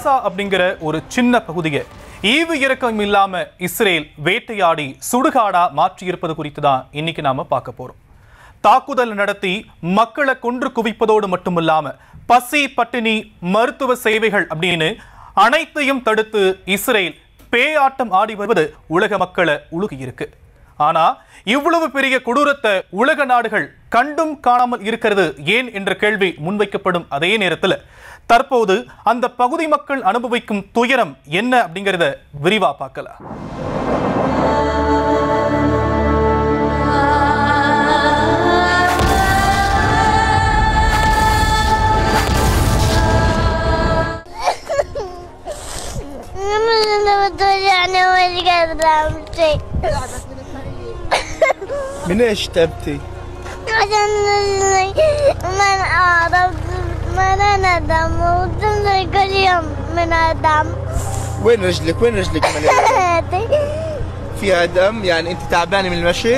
காசா அப்படிங்கிற ஒரு சின்ன பகுதியை ஈவு இறக்கம் இல்லாம இஸ்ரேல் வேட்டையாடி சுடுகாடா மாற்றி இருப்பது குறித்து தான் இன்னைக்கு நாம பார்க்க போறோம். தாக்குதல் நடத்தி மக்களை கொன்று குவிப்பதோடு மட்டுமில்லாம பசி பட்டினி மருத்துவ சேவைகள் அப்படின்னு அனைத்தையும் தடுத்து இஸ்ரேல் பேயாட்டம் ஆடி வருவது உலக மக்களை உலுகியிருக்கு. ஆனா இவ்வளவு பெரிய கொடூரத்தை உலக நாடுகள் கண்டும் காணாமல் இருக்கிறது ஏன் என்ற கேள்வி முன்வைக்கப்படும் அதே நேரத்தில் தற்போது அந்த பகுதி மக்கள் அனுபவிக்கும் துயரம் என்ன அப்படிங்கறத விரிவா பார்க்கலாம். من ايش تبكي؟ عشان من أعرف من أنا دم وتنزل كل يوم من الدم. وين رجلك؟ وين رجلك مليانة؟ فيها دم، يعني أنت تعبانة من المشي؟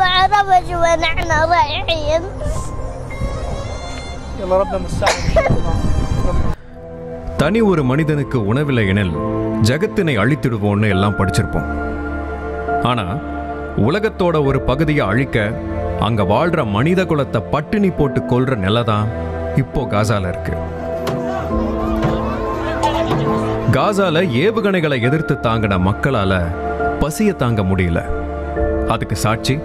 بعرفش وين احنا رايحين. يلا ربنا مستعان. தனி ஒரு மனிதனுக்கு உணவில்லை எனில் ஜகத்தினை அழித்திடுவோன்னு எல்லாம் படிச்சிருப்போம். ஆனா உலகத்தோட ஒரு பகுதியை அழிக்க அங்க வாழ்ற மனித குலத்தை பட்டினி போட்டு கொல்ற நிலைதான் இப்போ காசால இருக்கு. காசால ஏவுகணைகளை எதிர்த்து தாங்கின மக்களால பசிய தாங்க முடியல. அதுக்கு சாட்சி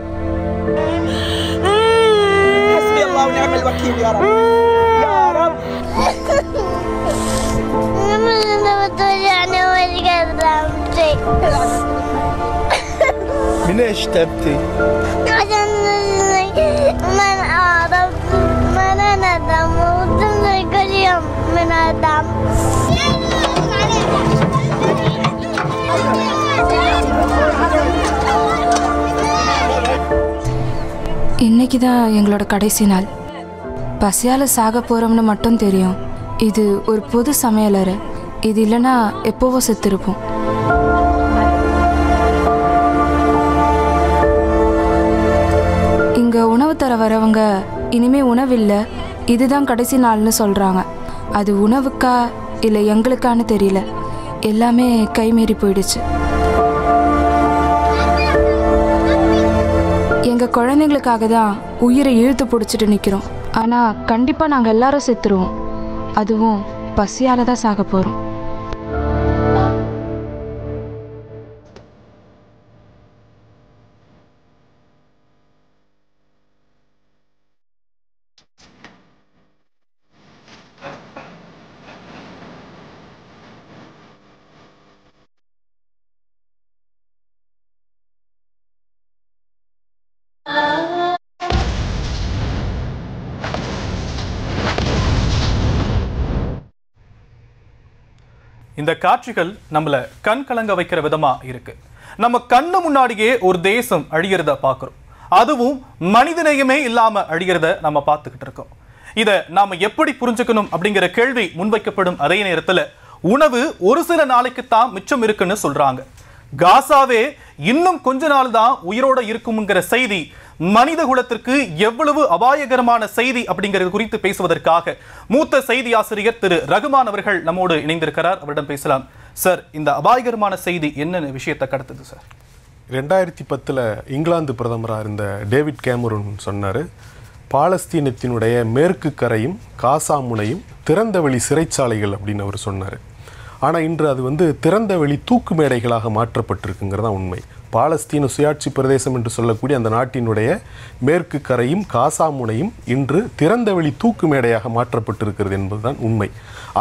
من ايش تبكي؟ عشان من أعرف من أنا دم وتنزل كل يوم من الدم. இன்னைக்கு தான் எங்களோட கடைசி நாள். பசியால் சாக போகிறோம்னு மட்டும் தெரியும். இது ஒரு பொது சமையலறை. இது இல்லைன்னா எப்போவோ செத்துருப்போம். இங்கே உணவு தர வரவங்க இனிமே உணவில்லை, இதுதான் கடைசி நாள்னு சொல்கிறாங்க. அது உணவுக்கா இல்லை எங்களுக்கான்னு தெரியல. எல்லாமே கைமீறி போயிடுச்சு. எங்கள் குழந்தைங்களுக்காக தான் உயிரை இழுத்து பிடிச்சிட்டு நிற்கிறோம். ஆனால் கண்டிப்பாக நாங்கள் எல்லாரும் செத்துருவோம். அதுவும் பசியால் தான் சாக போகிறோம். இந்த காட்சிகள் நம்மள கண் கலங்க வைக்கிற விதமா இருக்கு. நம்ம கண்ணு முன்னாடியே ஒரு தேசம் அழியறத பார்க்கிறோம். அதுவும் மனிதநேயமே இல்லாம அழியறத நம்ம பார்த்துக்கிட்டு இருக்கோம். இதை நாம எப்படி புரிஞ்சுக்கணும் அப்படிங்கிற கேள்வி முன்வைக்கப்படும் அதே நேரத்தில் உணவு ஒரு சில நாளைக்கு தான் மிச்சம் இருக்குன்னு சொல்றாங்க. காசாவே இன்னும் கொஞ்ச நாள் தான் உயிரோட இருக்கும்ங்கிற செய்தி மனித குலத்திற்கு எவ்வளவு அபாயகரமான செய்தி அப்படிங்கிறது குறித்து பேசுவதற்காக மூத்த செய்தி ஆசிரியர் திரு ரகுமான் அவர்கள் நம்மோடு இணைந்திருக்கிறார். அவரிடம் பேசலாம். சார், இந்த அபாயகரமான செய்தி என்ன விஷயத்தை கடத்துது சார்? 2010 இங்கிலாந்து பிரதமராக இருந்த டேவிட் கேமரூன் சொன்னார், பாலஸ்தீனத்தினுடைய மேற்கு கரையும் காசா முனையும் திறந்தவெளி சிறைச்சாலைகள் அப்படின்னு அவர் சொன்னார். ஆனால் இன்று அது திறந்தவெளி தூக்கு மேடைகளாக மாற்றப்பட்டிருக்குங்கிறதான் உண்மை. பாலஸ்தீன சுயாட்சி பிரதேசம் என்று சொல்லக்கூடிய அந்த நாட்டினுடைய மேற்கு கரையும் காசா முனையும் இன்று திறந்தவெளி தூக்கு மேடையாக மாற்றப்பட்டிருக்கிறது என்பதுதான் உண்மை.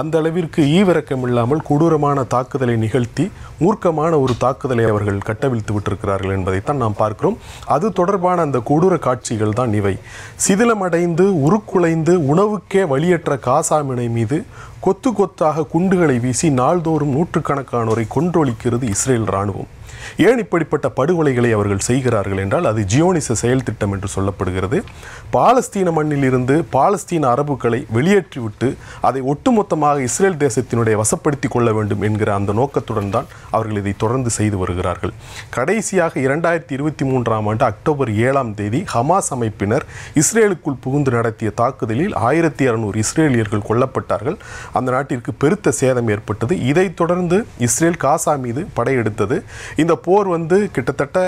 அந்த அளவிற்கு ஈவிரக்கம் இல்லாமல் கொடூரமான தாக்குதலை நிகழ்த்தி மூர்க்கமான ஒரு தாக்குதலை அவர்கள் கட்டவிழ்த்து விட்டிருக்கிறார்கள் என்பதைத்தான் நாம் பார்க்கிறோம். அது தொடர்பான அந்த கொடூர காட்சிகள் தான் இவை. சிதிலமடைந்து உருக்குலைந்து உணவுக்கே வழியற்ற காசா முனை மீது கொத்து கொத்தாக குண்டுகளை வீசி நாள்தோறும் நூற்றுக்கணக்கானோரை கொன்றொழிக்கிறது இஸ்ரேல் இராணுவம். ஏன் இப்படிப்பட்ட படுகொலைகளை அவர்கள் செய்கிறார்கள் என்றால் அது ஜியோனிச செயல் திட்டம் என்று சொல்லப்படுகிறது. பாலஸ்தீன மண்ணிலிருந்து பாலஸ்தீன அரபுகளை வெளியேற்றிவிட்டு அதை ஒட்டுமொத்தமாக இஸ்ரேல் தேசத்தினுடைய வசப்படுத்திக் கொள்ள வேண்டும் என்கிற அந்த நோக்கத்துடன் தான் அவர்கள் இதை தொடர்ந்து செய்து வருகிறார்கள். கடைசியாக 2023ஆம் ஆண்டு அக்டோபர் 7ஆம் தேதி ஹமாஸ் அமைப்பினர் இஸ்ரேலுக்குள் புகுந்து நடத்திய தாக்குதலில் 1200 இஸ்ரேலியர்கள் கொல்லப்பட்டார்கள். அந்த நாட்டிற்கு பெருத்த சேதம் ஏற்பட்டது. இதைத் தொடர்ந்து இஸ்ரேல் காசா மீது படையெடுத்தது. இந்த போர் கிட்டத்தட்ட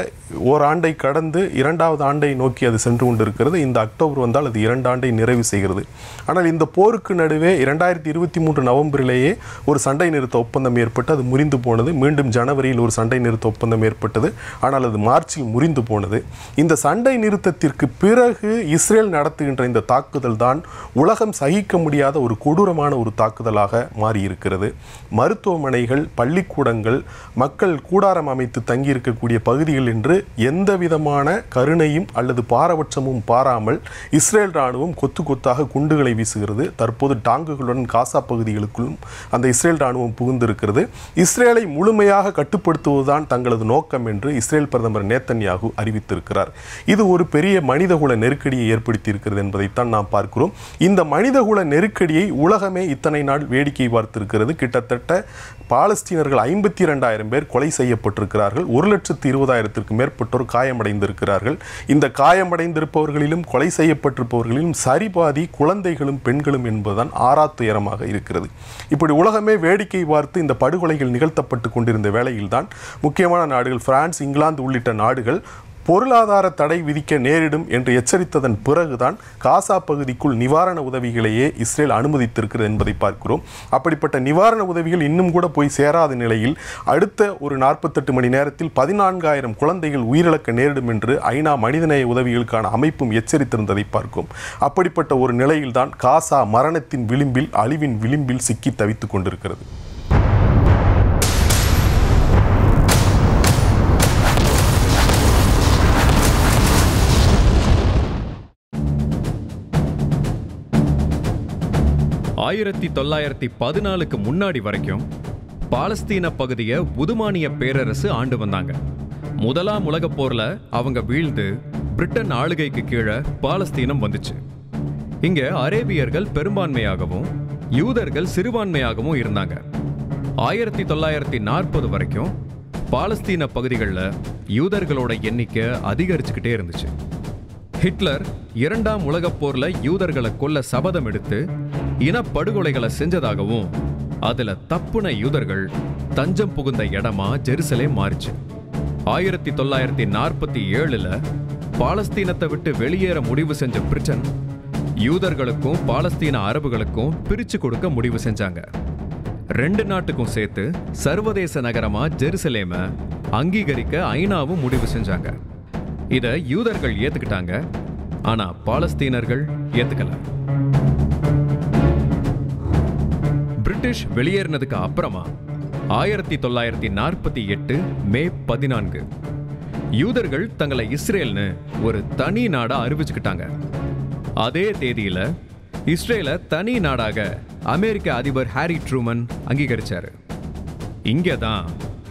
ஓராண்டை கடந்து 2வது ஆண்டை நோக்கி அது சென்று கொண்டிருக்கிறது. இந்த அக்டோபர் வந்தால் அது 2 ஆண்டை நிறைவு செய்கிறது. ஆனால் இந்த போருக்கு நடுவே 2023 நவம்பரிலேயே ஒரு சண்டை நிறுத்த ஒப்பந்தம் ஏற்பட்டு அது முறிந்து போனது. மீண்டும் ஜனவரியில் ஒரு சண்டை நிறுத்த ஒப்பந்தம் ஏற்பட்டது. ஆனால் அது மார்ச்சில் முறிந்து போனது. இந்த சண்டை நிறுத்தத்திற்கு பிறகு இஸ்ரேல் நடத்துகின்ற இந்த தாக்குதல் தான் உலகம் சகிக்க முடியாத ஒரு கொடூரமான ஒரு தாக்குதலாக மாறியிருக்கிறது. மருத்துவமனைகள், பள்ளிக்கூடங்கள், மக்கள் கூடாரம் அமைத்து தங்கியிருக்கக்கூடிய பகுதிகள் என்று எந்த விதமான கருணையும் அல்லது பாரபட்சமும் பாராமல் இஸ்ரேல் ராணுவம் கொத்து கொத்தாக குண்டுகளை வீசுகிறது. தற்போது டாங்குகளுடன் காசா பகுதிகளுக்குள்ளும் அந்த இஸ்ரேல் ராணுவம் புகுந்திருக்கிறது. இஸ்ரேலை முழுமையாக கட்டுப்படுத்துவதுதான் தங்களது நோக்கம் என்று இஸ்ரேல் பிரதமர் நேத்தன்யாகு அறிவித்திருக்கிறார். இது ஒரு பெரிய மனிதகுல நெருக்கடியை ஏற்படுத்தி இருக்கிறது என்பதைத்தான் நாம் பார்க்கிறோம். இந்த மனிதகுல நெருக்கடியை உலகமே இத்தனை நாள் வேடிக்கை பார்த்திருக்கிறது. கிட்டத்தட்ட பாலஸ்தீனர்கள் 52,000 பேர் கொலை செய்யப்பட்டிருக்கிறார்கள். 1,20,000த்திற்கு மேற்பட்டோர் காயமடைந்திருக்கிறார்கள். இந்த காயமடைந்திருப்பவர்களிலும் கொலை செய்யப்பட்டிருப்பவர்களிலும் சரிபாதி குழந்தைகளும் பெண்களும் என்பதுதான் ஆறாத்துயரமாக இருக்கிறது. இப்படி உலகமே வேடிக்கை பார்த்து இந்த படுகொலைகள் நிகழ்த்தப்பட்டு கொண்டிருந்த வேளையில்தான் முக்கியமான நாடுகள் பிரான்ஸ், இங்கிலாந்து உள்ளிட்ட நாடுகள் பொருளாதார தடை விதிக்க நேரிடும் என்று எச்சரித்ததன் பிறகுதான் காசா பகுதிக்குள் நிவாரண உதவிகளையே இஸ்ரேல் அனுமதித்திருக்கிறது என்பதை பார்க்கிறோம். அப்படிப்பட்ட நிவாரண உதவிகள் இன்னும் கூட போய் சேராத நிலையில் அடுத்த ஒரு 48 மணி நேரத்தில் 14,000 குழந்தைகள் உயிரிழக்க நேரிடும் என்று ஐநா மனிதநேய உதவிகளுக்கான அமைப்பும் எச்சரித்திருந்ததை பார்க்கும். அப்படிப்பட்ட ஒரு நிலையில்தான் காசா மரணத்தின் விளிம்பில், அழிவின் விளிம்பில் சிக்கி தவித்துக் கொண்டிருக்கிறது. ஆயிரத்தி 1914க்கு முன்னாடி வரைக்கும் பாலஸ்தீன பகுதியை உதுமானிய பேரரசு ஆண்டு வந்தாங்க. முதலாம் உலகப் போர்ல அவங்க வீழ்ந்து பிரிட்டன் ஆளுகைக்கு கீழே பாலஸ்தீனம் வந்துச்சு. இங்க அரேபியர்கள் பெரும்பான்மையாகவும் யூதர்கள் சிறுபான்மையாகவும் இருந்தாங்க. 1940 வரைக்கும் பாலஸ்தீன பகுதிகளில் யூதர்களோட எண்ணிக்கை அதிகரிச்சுக்கிட்டே இருந்துச்சு. ஹிட்லர் 2ஆம் உலகப் போர்ல யூதர்களை கொல்ல சபதம் எடுத்து இனப்படுகொலைகளை செஞ்சதாகவும் அதுல தப்புன யூதர்கள் தஞ்சம் புகுந்த இடமா ஜெருசலேம் மாறிச்சு. 1947ல் பாலஸ்தீனத்தை விட்டு வெளியேற முடிவு செஞ்ச பிரிட்டன் யூதர்களுக்கும் பாலஸ்தீன அரபுகளுக்கும் பிரிச்சு கொடுக்க முடிவு செஞ்சாங்க. 2 நாட்டுக்கும் சேர்த்து சர்வதேச நகரமா ஜெருசலேமை அங்கீகரிக்க ஐநாவும் முடிவு செஞ்சாங்க. இதை யூதர்கள் ஏத்துக்கிட்டாங்க, ஆனா பாலஸ்தீனர்கள் ஏத்துக்கல. பிரிட்டிஷ் வெளியேறினதுக்கு அப்புறமா 1948 மே 14 யூதர்கள் தங்களை இஸ்ரேல்னு ஒரு தனி நாடா அறிவிச்சுக்கிட்டாங்க. அதே தேதியில இஸ்ரேலை தனி நாடாக அமெரிக்க அதிபர் ஹாரி ட்ரூமன் அங்கீகரிச்சாரு. இங்கதான்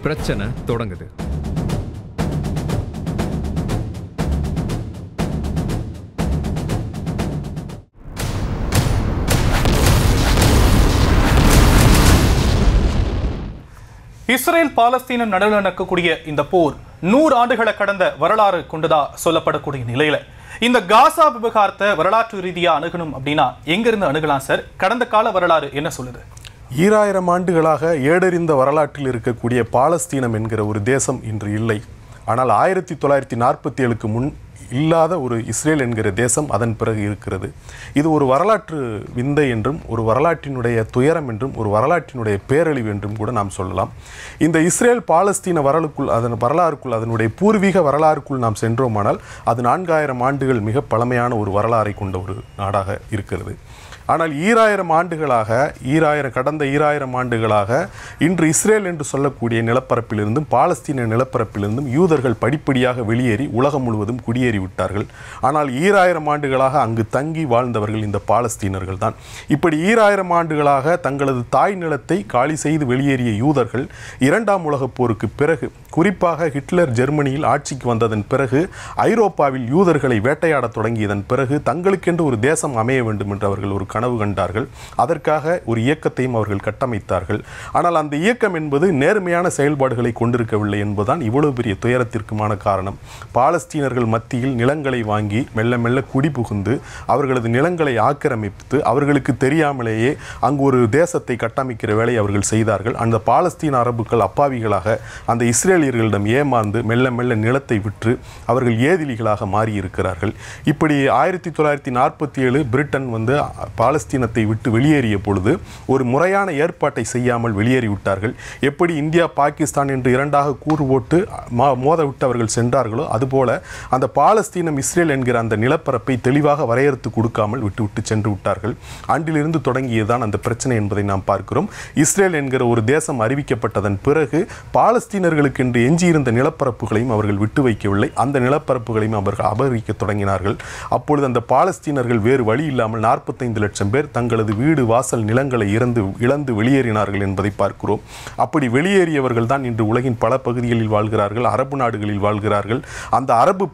பிரச்சனை தொடங்குது. இஸ்ரேல் பாலஸ்தீனம் நடுவில் நடக்கக்கூடிய இந்த போர் 100 ஆண்டுகளை கடந்த வரலாறு கொண்டதா சொல்லப்படக்கூடிய நிலையில இந்த காசா விவகாரத்தை வரலாற்று ரீதியா அணுகணும் அப்படின்னா எங்கிருந்து அணுகலாம் சார்? கடந்த கால வரலாறு என்ன சொல்லுது? 2000 ஆண்டுகளாக ஏடறிந்த வரலாற்றில் இருக்கக்கூடிய பாலஸ்தீனம் என்கிற ஒரு தேசம் இன்று இல்லை. ஆனால் 1947க்கு முன் இல்லாத ஒரு இஸ்ரேல் என்கிற தேசம் அதன் பிறகு இருக்கிறது. இது ஒரு வரலாற்று விந்தை என்றும், ஒரு வரலாற்றினுடைய துயரம் என்றும், ஒரு வரலாற்றினுடைய பேரழிவு என்றும் கூட நாம் சொல்லலாம். இந்த இஸ்ரேல் பாலஸ்தீன வரலாறுக்குள் அதனுடைய பூர்வீக வரலாறுக்குள் நாம் சென்றோமானால் அது 4000 ஆண்டுகள் மிக பழமையான ஒரு வரலாறை கொண்ட ஒரு நாடாக இருக்கிறது. ஆனால் 2000 ஆண்டுகளாக கடந்த 2000 ஆண்டுகளாக இன்று இஸ்ரேல் என்று சொல்லக்கூடிய நிலப்பரப்பிலிருந்தும் பாலஸ்தீன நிலப்பரப்பிலிருந்தும் யூதர்கள் படிப்படியாக வெளியேறி உலகம் முழுவதும் குடியேறி விட்டார்கள். ஆனால் 2000 ஆண்டுகளாக அங்கு தங்கி வாழ்ந்தவர்கள் இந்த பாலஸ்தீனர்கள் தான். இப்படி 2000 ஆண்டுகளாக தங்களது தாய் நிலத்தை காலி செய்து வெளியேறிய யூதர்கள் 2ஆம் உலகப் போருக்கு பிறகு குறிப்பாக ஹிட்லர் ஜெர்மனியில் ஆட்சிக்கு வந்ததன் பிறகு ஐரோப்பாவில் யூதர்களை வேட்டையாடத் தொடங்கியதன் பிறகு தங்களுக்கென்று ஒரு தேசம் அமைய வேண்டும் என்று அவர்கள் ஒரு கனவு கண்டார்கள். அதற்காக ஒரு இயக்கத்தையும் அவர்கள் கட்டமைத்தார்கள். ஆனால் அந்த இயக்கம் என்பது நேர்மையான செயல்பாடுகளை கொண்டிருக்கவில்லை என்பதுதான் இவ்வளவு பெரிய துயரத்திற்குமான காரணம். பாலஸ்தீனர்கள் மத்தியில் நிலங்களை வாங்கி மெல்ல மெல்ல குடி புகுந்து அவர்களது நிலங்களை ஆக்கிரமித்து அவர்களுக்கு தெரியாமலேயே அங்கு ஒரு தேசத்தை கட்டமைக்கிற வேலையை அவர்கள் செய்தார்கள். அந்த பாலஸ்தீன அரபுக்கள் அப்பாவிகளாக அந்த இஸ்ரேலியர்களிடம் ஏமாந்து மெல்ல மெல்ல நிலத்தை விற்று அவர்கள் ஏதிலிகளாக மாறியிருக்கிறார்கள். இப்படி 1947 பிரிட்டன் பாலஸ்தீனத்தை விட்டு வெளியேறிய பொழுது ஒரு முறையான ஏற்பாட்டை செய்யாமல் வெளியேறிவிட்டார்கள். எப்படி இந்தியா பாகிஸ்தான் என்று இரண்டாக கூறு போட்டு மோத விட்டு அவர்கள் சென்றார்களோ அதுபோல அந்த பாலஸ்தீனம் இஸ்ரேல் என்கிற அந்த நிலப்பரப்பை தெளிவாக வரையறுத்து கொடுக்காமல் விட்டு சென்று விட்டார்கள். அன்றிலிருந்து தொடங்கியதுதான் அந்த பிரச்சனை என்பதை நாம் பார்க்கிறோம். இஸ்ரேல் என்கிற ஒரு தேசம் அறிவிக்கப்பட்டதன் பிறகு பாலஸ்தீனர்களுக்கு என்று எஞ்சியிருந்த நிலப்பரப்புகளையும் அவர்கள் விட்டு வைக்கவில்லை. அந்த நிலப்பரப்புகளையும் அவர்கள் அபகரிக்க தொடங்கினார்கள். அப்பொழுது அந்த பாலஸ்தீனர்கள் வேறு வழி இல்லாமல் 45 லட்சம் பேர் தங்களது வீடு வாசல் நிலங்களை இழந்து வெளியேறினார்கள் என்பதை பார்க்கிறோம். அப்படி வெளியேறியவர்கள் தான் இன்று உலகின் பல பகுதிகளில் வாழ்கிறார்கள், அரபு நாடுகளில் வாழ்கிறார்கள். அந்த அரபு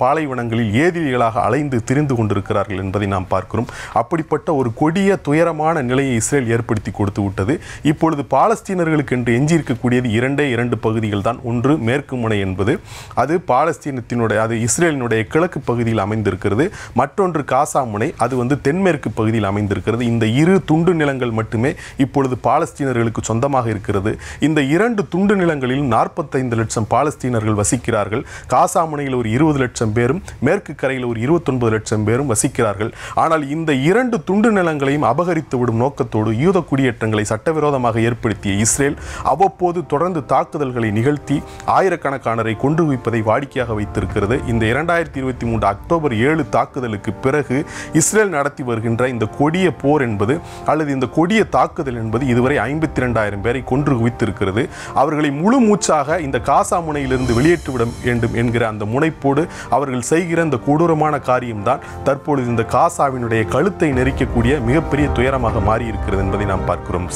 பாலைவனங்களில் ஏதிலிகளாக அலைந்து திரிந்து கொண்டிருக்கிறார்கள் என்பதை நாம் பார்க்கிறோம். அப்படிப்பட்ட ஒரு கொடிய துயரமான நிலையை இஸ்ரேல் ஏற்படுத்தி கொடுத்து விட்டது. இப்பொழுது பாலஸ்தீனர்களுக்கு என்று எஞ்சியிருக்கக்கூடியது 2 பகுதிகள் தான். ஒன்று மேற்கு முனை என்பது அது பாலஸ்தீனத்தினுடைய அது இஸ்ரேலினுடைய கிழக்கு பகுதியில் அமைந்திருக்கிறது. மற்றொன்று காசா முனை அது தென்மேற்கு பகுதியில் அமைந்திருக்கிறது. இந்த 2 துண்டு நிலங்கள் மட்டுமே இப்பொழுது பாலஸ்தீனர்களுக்கு சொந்தமாக இருக்கிறது. இந்த 2 துண்டு நிலங்களிலும் 45 லட்சம் பாலஸ்தீனர்கள் வசிக்கிறார்கள். காசா முனையில் ஒரு 20 லட்சம் பேரும் மேற்கு கரையில் ஒரு 29 லட்சம் பேரும் வசிக்கிறார்கள். ஆனால் இந்த 2 துண்டு நிலங்களையும் அபகரித்து விடும் நோக்கத்தோடு யூத குடியேற்றங்களை சட்டவிரோதமாக ஏற்படுத்திய இஸ்ரேல் அவ்வப்போது தொடர்ந்து தாக்குதல்களை நிகழ்த்தி ஆயிரக்கணக்கானரை கொன்று குவிப்பதை வாடிக்கையாக வைத்திருக்கிறது. இந்த 2023 அக்டோபர் 7 தாக்குதலுக்கு பிறகு இஸ்ரேல் நடத்தி வருகின்ற இந்த கொடிய போர் என்பது அல்லது இந்த கொடிய தாக்குதல் என்பது இதுவரை 52,000 பேரை கொன்று குவித்திருக்கிறது. அவர்களை முழு மூச்சாக இந்த காசா முனையிலிருந்து வெளியேற்றிவிட வேண்டும் என்கிற அந்த முனைப்போடு அவர்கள் செய்கிற இந்த கொடூரமான காரியம்தான் தற்பொழுது இந்த காசாவினுடைய கழுத்தை நெரிக்கக்கூடிய மிகப்பெரிய துயரமாக மாறி இருக்கிறது என்பதை நாம் பார்க்கிறோம்.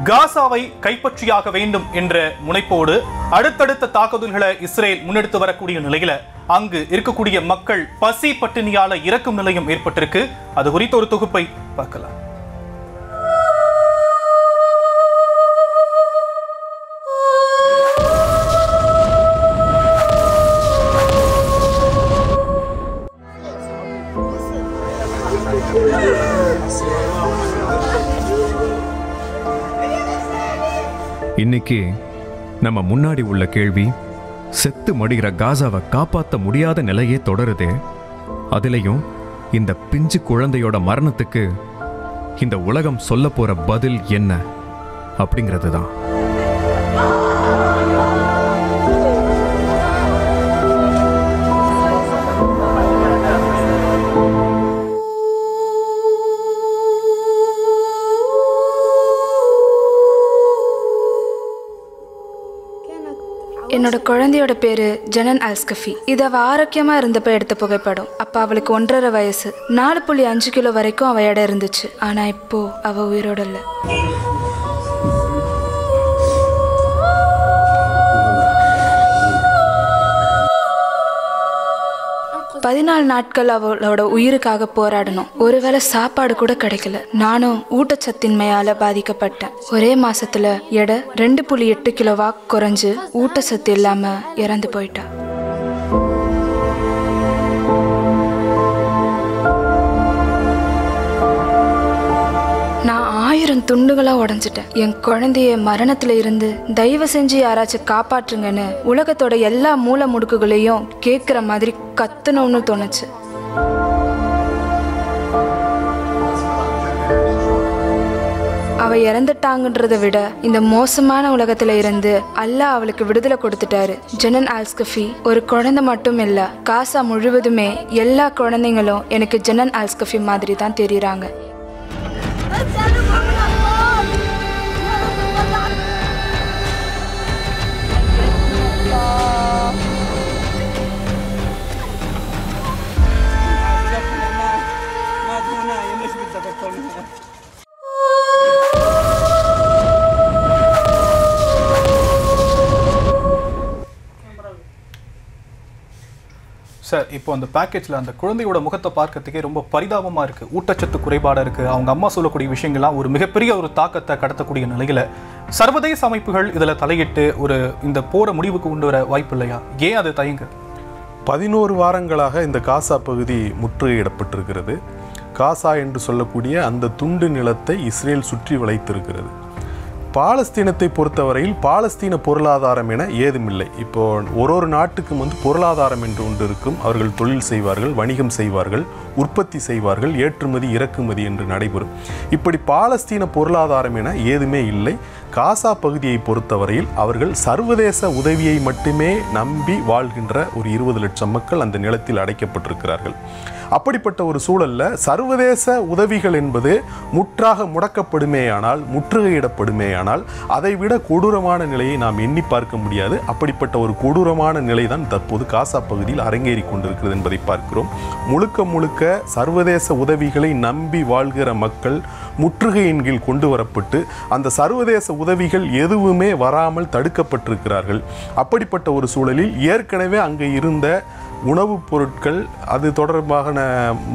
காசாவை கைப்பற்றியாக வேண்டும் என்ற முனைப்போடு அடுத்தடுத்த தாக்குதல்களை இஸ்ரேல் முன்னெடுத்து வரக்கூடிய நிலையில அங்கு இருக்கக்கூடிய மக்கள் பசி பட்டினியால இறக்கும் நிலையும் ஏற்பட்டிருக்கு. அது குறித்த ஒரு தொகுப்பை பார்க்கலாம். இன்னைக்கு நம்ம முன்னாடி உள்ள கேள்வி, செத்து மடிகிற காசாவை காப்பாற்ற முடியாத நிலையே தொடருதே, அதுலேயும் இந்த பிஞ்சு குழந்தையோட மரணத்துக்கு இந்த உலகம் சொல்ல போற பதில் என்ன அப்படிங்கிறது தான். என்னோட குழந்தையோட பேரு ஜனன் அல்ஸ்கஃபி. இது அவ ஆரோக்கியமா இருந்தப்ப எடுத்த புகைப்படம். அப்ப அவளுக்கு 1.5 வயசு. 4.5 கிலோ வரைக்கும் அவ எடை இருந்துச்சு. ஆனா இப்போ அவ உயிரோட இல்ல. பதினாலு நாட்கள் அவளோட உயிருக்காக போராடணும். ஒருவேளை சாப்பாடு கூட கிடைக்கல. நானும் ஊட்டச்சத்தின்மையால பாதிக்கப்பட்டேன். ஒரே மாசத்துல எடை 2.8 கிலோவா குறைஞ்சு ஊட்டச்சத்து இல்லாம இறந்து போயிட்டா. நான் 1000 துண்டுகளா உடைஞ்சிட்டேன். என் குழந்தைய மரணத்துல இருந்து தயவு செஞ்சு யாராச்சும் காப்பாற்றுங்கன்னு உலகத்தோட எல்லா மூல முடுக்குகளையும் கேட்குற மாதிரி கத்தணும்னு தோணுச்சு. அவ இறந்துட்டாங்கன்றதை விட இந்த மோசமான உலகத்துல இருந்து அல்லாஹ் அவளுக்கு விடுதலை கொடுத்துட்டாரு. ஜனன் அல்ஸ்கஃபி ஒரு குழந்தை மட்டும் இல்ல, காசா முழுவதுமே எல்லா குழந்தைங்களும் எனக்கு ஜனன் அல்ஸ்கஃபி மாதிரி தான் தெரியுறாங்க. சார், இப்போ அந்த பேக்கேஜில் அந்த குழந்தையோட முகத்தை பார்க்கறதுக்கே ரொம்ப பரிதாபமாக இருக்குது. ஊட்டச்சத்து குறைபாடாக இருக்குது. அவங்க அம்மா சொல்லக்கூடிய விஷயங்கள்லாம் ஒரு மிகப்பெரிய ஒரு தாக்கத்தை கடத்தக்கூடிய நிலையில் சர்வதேச அமைப்புகள் இதில் தலையிட்டு இந்த போரை முடிவுக்கு கொண்டு வர வாய்ப்பு இல்லையா? ஏன் அது தயங்கு? 11 வாரங்களாக இந்த காசா பகுதி முற்றுகையிடப்பட்டிருக்கிறது. காசா என்று சொல்லக்கூடிய அந்த துண்டு நிலத்தை இஸ்ரேல் சுற்றி வளைத்திருக்கிறது. பாலஸ்தீனத்தை பொறுத்தவரையில் பாலஸ்தீன பொருளாதாரம் என ஏதுமில்லை. இப்போ ஒரு நாட்டுக்கும் பொருளாதாரம் என்று ஒன்று இருக்கும். அவர்கள் தொழில் செய்வார்கள், வணிகம் செய்வார்கள், உற்பத்தி செய்வார்கள், ஏற்றுமதி இறக்குமதி என்று நடைபெறும். இப்படி பாலஸ்தீன பொருளாதாரம் என ஏதுமே இல்லை. காசா பகுதியை பொறுத்தவரையில் அவர்கள் சர்வதேச உதவியை மட்டுமே நம்பி வாழ்கின்ற ஒரு 20 லட்சம் மக்கள் அந்த நிலத்தில் அடைக்கப்பட்டிருக்கிறார்கள். அப்படிப்பட்ட ஒரு சூழல்ல சர்வதேச உதவிகள் என்பது முற்றாக முடக்கப்படுமேயானால், முற்றுகையிடப்படுமேயானால் அதைவிட கொடூரமான நிலையை நாம் எண்ணி பார்க்க முடியாது. அப்படிப்பட்ட ஒரு கொடூரமான நிலை தான் தற்போது காசா பகுதியில் அரங்கேறி கொண்டிருக்கிறது என்பதை பார்க்கிறோம். முழுக்க முழுக்க சர்வதேச உதவிகளை நம்பி வாழ்கிற மக்கள் முற்றுகையின் கீழ் கொண்டு வரப்பட்டு அந்த சர்வதேச உதவிகள் எதுவுமே வராமல் தடுக்கப்பட்டிருக்கிறார்கள். அப்படிப்பட்ட ஒரு சூழலில் ஏற்கனவே அங்கே இருந்த உணவுப் பொருட்கள், அது தொடர்பான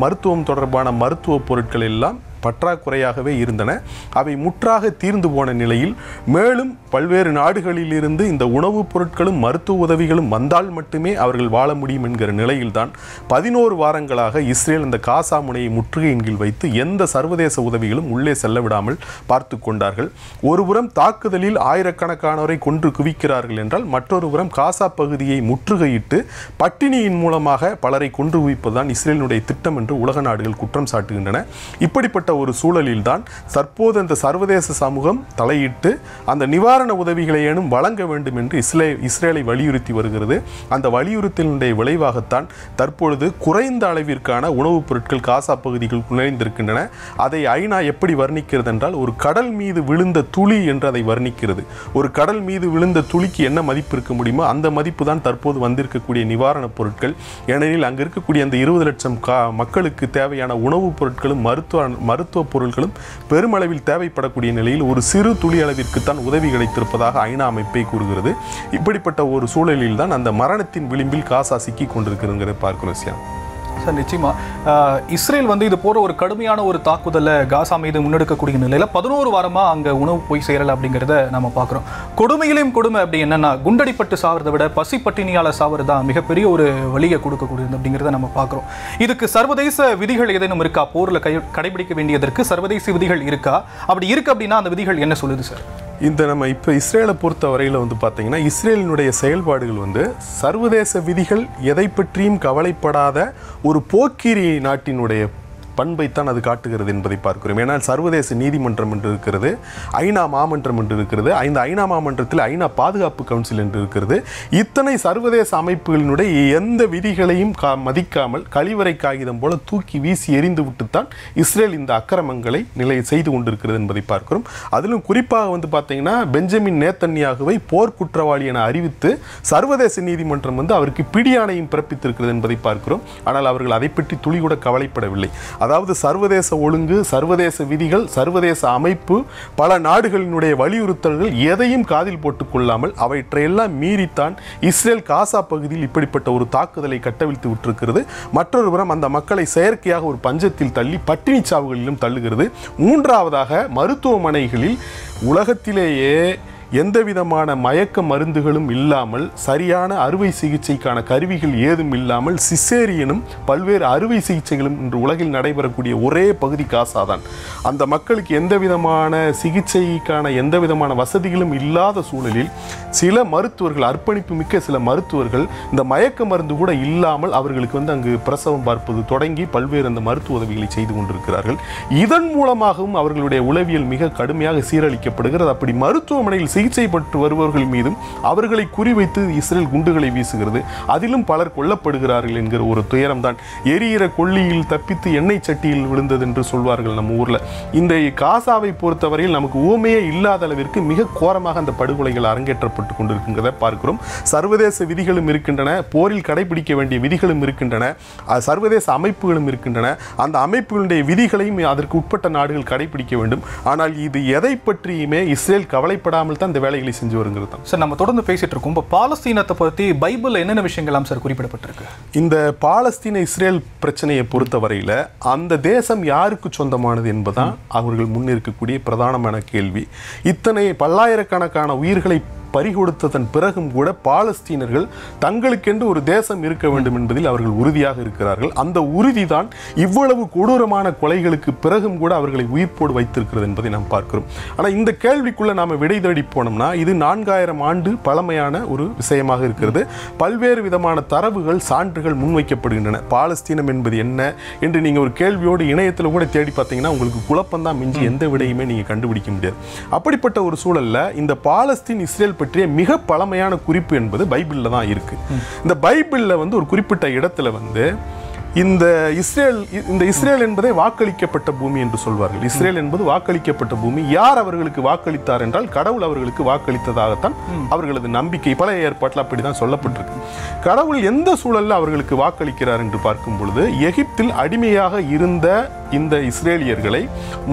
மருத்துவம் தொடர்பான மருத்துவ பொருட்கள் எல்லாம் பற்றாக்குறையாகவே இருந்தன. அவை முற்றாக தீர்ந்து போன நிலையில் மேலும் பல்வேறு நாடுகளிலிருந்து இந்த உணவுப் பொருட்களும் மருத்துவ உதவிகளும் வந்தால் மட்டுமே அவர்கள் வாழ முடியும் என்கிற நிலையில்தான் 11 வாரங்களாக இஸ்ரேல் இந்த காசா முனையை முற்றுகையின் கீழ் வைத்து எந்த சர்வதேச உதவிகளும் உள்ளே செல்ல விடாமல் பார்த்து கொண்டார்கள். ஒருபுறம் தாக்குதலில் ஆயிரக்கணக்கானோரை கொன்று குவிக்கிறார்கள் என்றால், மற்றொரு புறம் காசா பகுதியை முற்றுகையிட்டு பட்டினியின் மூலமாக பலரை கொன்று குவிப்பதுதான் இஸ்ரேலினுடைய திட்டம் என்று உலக நாடுகள் குற்றம் சாட்டுகின்றன. இப்படிப்பட்ட ஒரு சூழலில்தான் தற்போது அந்த சர்வதேச சமூகம் தலையிட்டு அந்த நிவாரண உதவிகளை ஏனும் வழங்க வேண்டும் என்று இஸ்ரேலை வலியுறுத்தி வருகிறது. அந்த வலியுறுத்தலினுடைய விளைவாகத்தான் தற்பொழுது குறைந்த அளவிற்கான உணவுப் பொருட்கள் காசா பகுதிகள் நுழைந்திருக்கின்றன. அதை ஐநா எப்படி வர்ணிக்கிறது என்றால், ஒரு கடல் மீது விழுந்த துளி என்று அதை வர்ணிக்கிறது. ஒரு கடல் மீது விழுந்த துளிக்கு என்ன மதிப்பு இருக்க முடியுமோ அந்த மதிப்பு தான் தற்போது வந்திருக்கக்கூடிய நிவாரணப் பொருட்கள். ஏனெனில் அங்கு இருக்கக்கூடிய அந்த 20 லட்சம் மக்களுக்கு தேவையான உணவுப் பொருட்களும் மருத்துவ பொருட்களும் பெருமளவில் தேவைப்படக்கூடிய நிலையில் ஒரு சிறு துளி அளவிற்குத்தான் உதவி கிடைத்திருப்பதாக ஐநா அமைப்பை கூறுகிறது. இப்படிப்பட்ட ஒரு சூழலில் தான் அந்த மரணத்தின் விளிம்பில் காசா சிக்கி கொண்டிருக்கிறதுங்கிறத பார்க்கிறோம். சார், நிச்சயமா இஸ்ரேல் இது போற ஒரு கடுமையான ஒரு தாக்குதலை காசா மீது முன்னெடுக்கக்கூடிய நிலையில 11 வாரமா அங்க உணவு போய் சேரல அப்படிங்கிறத நம்ம பார்க்குறோம். கொடுமையிலையும் கொடுமை அப்படி என்னன்னா, குண்டடிப்பட்டு சாவறதை விட பசி பட்டினியால சாவறது தான் மிகப்பெரிய ஒரு வலியை கொடுக்கக்கூடியது அப்படிங்கிறத நம்ம பார்க்குறோம். இதுக்கு சர்வதேச விதிகள் ஏதேனும் இருக்கா? போர்ல கடைபிடிக்க வேண்டியதற்கு சர்வதேச விதிகள் இருக்கா? அப்படி இருக்கு அப்படின்னா அந்த விதிகள் என்ன சொல்லுது சார்? நம்ம இப்போ இஸ்ரேலை பொறுத்த வரையில் பார்த்தீங்கன்னா, இஸ்ரேலினுடைய செயல்பாடுகள் சர்வதேச விதிகள் எதை பற்றியும் கவலைப்படாத ஒரு போக்கிரி நாட்டினுடைய பண்பைத்தான் அது காட்டுகிறது என்பதை பார்க்கிறோம். ஏன்னால் சர்வதேச நீதிமன்றம் என்று இருக்கிறது, ஐநா மாமன்றம் என்று இருக்கிறது, இந்த ஐநா மாமன்றத்தில் ஐநா பாதுகாப்பு கவுன்சில் என்று இருக்கிறது. இத்தனை சர்வதேச அமைப்புகளினுடைய எந்த விதிகளையும் மதிக்காமல் கழிவறை காகிதம் போல தூக்கி வீசி எறிந்து விட்டுத்தான் இஸ்ரேல் இந்த அக்கிரமங்களை செய்து கொண்டிருக்கிறது என்பதை பார்க்கிறோம். அதிலும் குறிப்பாக பார்த்தீங்கன்னா, பெஞ்சமின் நேத்தன்யாகுவை போர் குற்றவாளி என அறிவித்து சர்வதேச நீதிமன்றம் அவருக்கு பிடியாணையும் பிறப்பித்திருக்கிறது என்பதை பார்க்கிறோம். ஆனால் அவர்கள் அதை பற்றி துளி கூட கவலைப்படவில்லை. அதாவது சர்வதேச ஒழுங்கு, சர்வதேச விதிகள், சர்வதேச அமைப்பு, பல நாடுகளினுடைய வலியுறுத்தல்கள் எதையும் காதில் போட்டுக் கொள்ளாமல் அவற்றையெல்லாம் மீறித்தான் இஸ்ரேல் காசா பகுதியில் இப்படிப்பட்ட ஒரு தாக்குதலை கட்டவிழ்த்து விட்டிருக்கிறது. மற்றொரு புறம் அந்த மக்களை செயற்கையாக ஒரு பஞ்சத்தில் தள்ளி பட்டினி சாவுகளிலும் தள்ளுகிறது. மூன்றாவதாக மருத்துவமனைகளில் உலகத்திலேயே எந்த விதமான மயக்க மருந்துகளும் இல்லாமல், சரியான அறுவை சிகிச்சைக்கான கருவிகள் ஏதும் இல்லாமல் சிசேரியனும் பல்வேறு அறுவை சிகிச்சைகளும் இன்று உலகில் நடைபெறக்கூடிய ஒரே பகுதி காசா தான். அந்த மக்களுக்கு எந்த விதமான சிகிச்சைக்கான எந்த விதமான வசதிகளும் இல்லாத சூழலில் சில மருத்துவர்கள், அர்ப்பணிப்பு மிக்க சில மருத்துவர்கள் இந்த மயக்க மருந்து கூட இல்லாமல் அவர்களுக்கு அங்கு பிரசவம் பார்ப்பது தொடங்கி பல்வேறு அந்த மருத்துவ உதவிகளை செய்து கொண்டிருக்கிறார்கள். இதன் மூலமாகவும் அவர்களுடைய உளவியல் மிக கடுமையாக சீரழிக்கப்படுகிறது. அப்படி மருத்துவமனையில் சிகிச்சை பெற்று வருபவர்கள் மீதும் அவர்களை குறிவைத்து இஸ்ரேல் குண்டுகளை வீசுகிறது. அதிலும் பலர் கொல்லப்படுகிறார்கள் என்கிற ஒரு துயரம் தான். எரியிற கொள்ளியில் தப்பித்து எண்ணெய் சட்டியில் விழுந்தது என்று சொல்வார்கள் நம்ம ஊர்ல. இந்த காசாவை பொறுத்தவரையில் நமக்கு ஊமையே இல்லாத அளவிற்கு மிக கோரமாக அந்த படுகொலைகள் அரங்கேற்றப்பட்டு கொண்டிருக்கிறத பார்க்கிறோம். சர்வதேச விதிகளும் இருக்கின்றன, போரில் கடைபிடிக்க வேண்டிய விதிகளும் இருக்கின்றன, சர்வதேச அமைப்புகளும் இருக்கின்றன. அந்த அமைப்புகளுடைய விதிகளையும் அதற்கு உட்பட்ட நாடுகள் கடைபிடிக்க வேண்டும். ஆனால் இது எதை பற்றியுமே இஸ்ரேல் கவலைப்படாமல் தான் இந்த வேலைகளை செஞ்சு வருங்கிறது தான். சார், நம்ம தொடர்ந்து பேசிட்டு இருக்கோம். இப்போ பாலஸ்தீனத்தை பற்றி பைபிளில் என்னென்ன விஷயங்கள்லாம் சார் குறிப்பிடப்பட்டிருக்கு? இந்த பாலஸ்தீன இஸ்ரேல் பிரச்சனையை பொறுத்த வரையில் அந்த தேசம் யாருக்கு சொந்தமானது என்பதுதான் அவர்கள் முன்னிருக்கக்கூடிய பிரதானமான கேள்வி. இத்தனை பல்லாயிரக்கணக்கான உயிர்களை பறிகொடுத்ததன் பிறகும் கூட பாலஸ்தீனர்கள் தங்களுக்கென்று ஒரு தேசம் இருக்க வேண்டும் என்பதில் அவர்கள் உறுதியாக இருக்கிறார்கள். அந்த உறுதிதான் இவ்வளவு கொடூரமான கொலைகளுக்கு பிறகும் கூட அவர்களை உயிர்ப்போடு வைத்திருக்கிறது என்பதை நாம் பார்க்கிறோம். ஆனால் இந்த கேள்விக்குள்ள நாம விடை தேடி போனோம்னா இது 4000 ஆண்டு பழமையான ஒரு விஷயமாக இருக்கிறது. பல்வேறு விதமான தரவுகள், சான்றுகள் முன்வைக்கப்படுகின்றன. பாலஸ்தீனம் என்பது என்ன என்று நீங்க ஒரு கேள்வியோடு இணையத்தில் கூட தேடி பார்த்தீங்கன்னா உங்களுக்கு குழப்பம்தான் மிஞ்சி எந்த விடையுமே நீங்க கண்டுபிடிக்க முடியாது. அப்படிப்பட்ட ஒரு சூழல்ல இந்த பாலஸ்தீன் இஸ்ரேல் பற்றிய மிக பழமையான குறிப்பு என்பது பைபிள்ல தான் இருக்கு. இந்த பைபிள்ல ஒரு குறிப்பிட்ட இடத்துல இந்த இஸ்ரேல் என்பதை வாக்களிக்கப்பட்ட பூமி என்று சொல்வார்கள். இஸ்ரேல் என்பது வாக்களிக்கப்பட்ட பூமி. யார் அவர்களுக்கு வாக்களித்தார் என்றால் கடவுள் அவர்களுக்கு வாக்களித்ததாகத்தான் அவர்களது நம்பிக்கை. பழைய ஏற்பாட்டில் அப்படிதான் சொல்லப்பட்டிருக்கு. கடவுள் எந்த சூழலில் அவர்களுக்கு வாக்களிக்கிறார் என்று பார்க்கும் பொழுது எகிப்தில் அடிமையாக இருந்த இந்த இஸ்ரேலியர்களை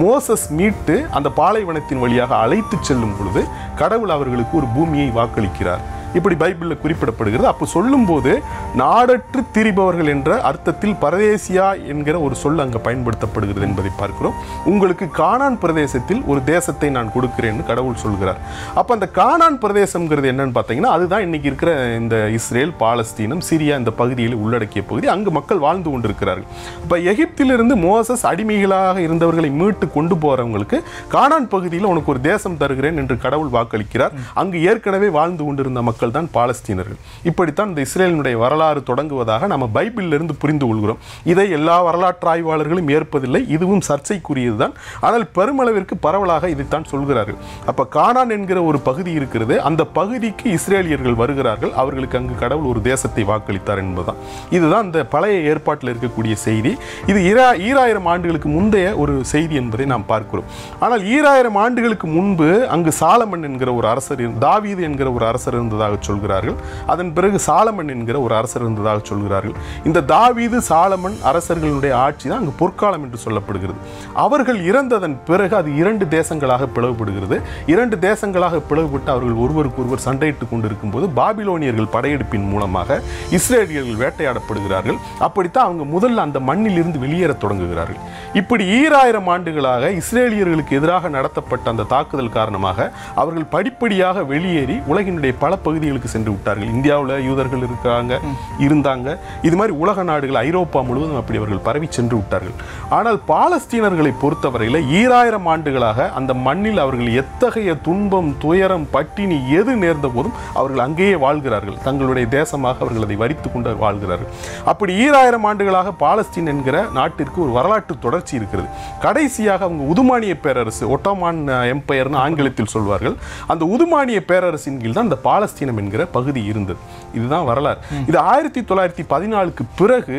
மோசஸ் மீட்டு அந்த பாலைவனத்தின் வழியாக அழைத்து செல்லும் பொழுது கடவுள் அவர்களுக்கு ஒரு பூமியை வாக்களிக்கிறார். இப்படி பைபிளில் குறிப்பிடப்படுகிறது. அப்போ சொல்லும்போது நாடற்று திரிபவர்கள் என்ற அர்த்தத்தில் பரதேசியா என்கிற ஒரு சொல் அங்கே பயன்படுத்தப்படுகிறது என்பதை பார்க்கிறோம். உங்களுக்கு கானான் பிரதேசத்தில் ஒரு தேசத்தை நான் கொடுக்கிறேன்னு கடவுள் சொல்கிறார். அப்போ அந்த கானான் பிரதேசம்ங்கிறது என்னன்னு பார்த்தீங்கன்னா அதுதான் இன்னைக்கு இருக்கிற இந்த இஸ்ரேல், பாலஸ்தீனம், சிரியா இந்த பகுதியில் உள்ளடக்கிய பகுதி. அங்கு மக்கள் வாழ்ந்து கொண்டிருக்கிறார்கள். இப்போ எகிப்திலிருந்து மோசஸ் அடிமைகளாக இருந்தவர்களை மீட்டு கொண்டு போறவங்களுக்கு கானான் பகுதியில் உனக்கு ஒரு தேசம் தருகிறேன் என்று கடவுள் வாக்களிக்கிறார். அங்கு ஏற்கனவே வாழ்ந்து கொண்டிருந்த மக்கள் தான் பாலஸ்தீனர்கள். இப்படித்தான் இந்த இஸ்ரேலினுடைய வரலாறு தொடங்குவதாக நம்ம பைபிளிலிருந்து புரிந்து கொள்கிறோம். இதை எல்லா வரலாற்று ஆய்வாளர்களும் ஏற்பதில்லை. இதுவும் சர்ச்சைக்குரியதுதான். ஆனால் பெருமளவிற்கு பரவலாக இதைத்தான் சொல்கிறார்கள். அப்ப கானான் என்கிற ஒரு பகுதி இருக்கிறது. அந்த பகுதிக்கு இஸ்ரேலியர்கள் வருகிறார்கள். அவர்களுக்கு அங்கு கடவுள் ஒரு தேசத்தை வாக்களித்தார் என்பதுதான். இதுதான் இந்த பழைய ஏற்பாட்டில் இருக்கக்கூடிய செய்தி. இது 2000 ஆண்டுகளுக்கு முந்தைய ஒரு செய்தி என்பதை நாம் பார்க்கிறோம். ஆனால் 2000 ஆண்டுகளுக்கு முன்பு அங்கு சாலமன் என்கிற ஒரு அரசர், தாவீது என்கிற ஒரு அரசர் இருந்ததாக சொல்கிறார்கள். அதன் பிறகு சாலமன் என்கிற ஒரு அரசர் இருந்ததாக சொல்கிறார்கள். இந்த தாவீது, சாலமன் அரசர்களுடைய ஆட்சி தான் அங்கு பொற்காலம் என்று சொல்லப்படுகிறது. அவர்கள் இறந்ததன் பிறகு அது 2 தேசங்களாக பிளவுபடுகிறது. 2 தேசங்களாக பிளவுபட்டு அவர்கள் ஒருவருக்கு ஒருவர் சண்டையிட்டுக் கொண்டிருக்கும் போது பாபிலோனியர்கள் படையெடுப்பின் மூலமாக இஸ்ரேலியர்கள் வேட்டையாடப்படுகிறார்கள். அப்படித்தான் அவங்க முதல்ல அந்த மண்ணில் இருந்து வெளியேற தொடங்குகிறார்கள். இப்படி 2000 ஆண்டுகளாக இஸ்ரேலியர்களுக்கு எதிராக நடத்தப்பட்ட அந்த தாக்குதல் காரணமாக அவர்கள் படிப்படியாக வெளியேறி உலகினுடைய பல பகுதிகளுக்கு சென்று விட்டார்கள். இந்தியாவில் யூதர்கள் இருந்தாங்க. இது மாதிரி உலக நாடுகள், ஐரோப்பா முழுவதும் அப்படி அவர்கள் பரவி சென்று விட்டார்கள். ஆனால் பாலஸ்தீனர்களை பொறுத்தவரையில் 2000 ஆண்டுகளாக அந்த மண்ணில் அவர்கள் எத்தகைய துன்பம், துயரம், பட்டினி எது நேர்ந்த போதும் அவர்கள் அங்கேயே வாழ்கிறார்கள். தங்களுடைய தேசமாக அவர்கள் அதை வரித்துக் கொண்டு வாழ்கிறார்கள். அப்படி 2000 ஆண்டுகளாக பாலஸ்தீன் என்கிற நாட்டிற்கு ஒரு வரலாற்று தொடர்ச்சி இருக்கிறது. கடைசியாக அவங்க உதுமானிய பேரரசு, ஒட்டோமான் எம்பையர்னு ஆங்கிலத்தில் சொல்வார்கள், அந்த உதுமானிய பேரரசின் கீழ் தான் இந்த பாலஸ்தீனம் என்கிற பகுதி இருந்தது. இதுதான் வரலாறு. இது 1914க்கு பிறகு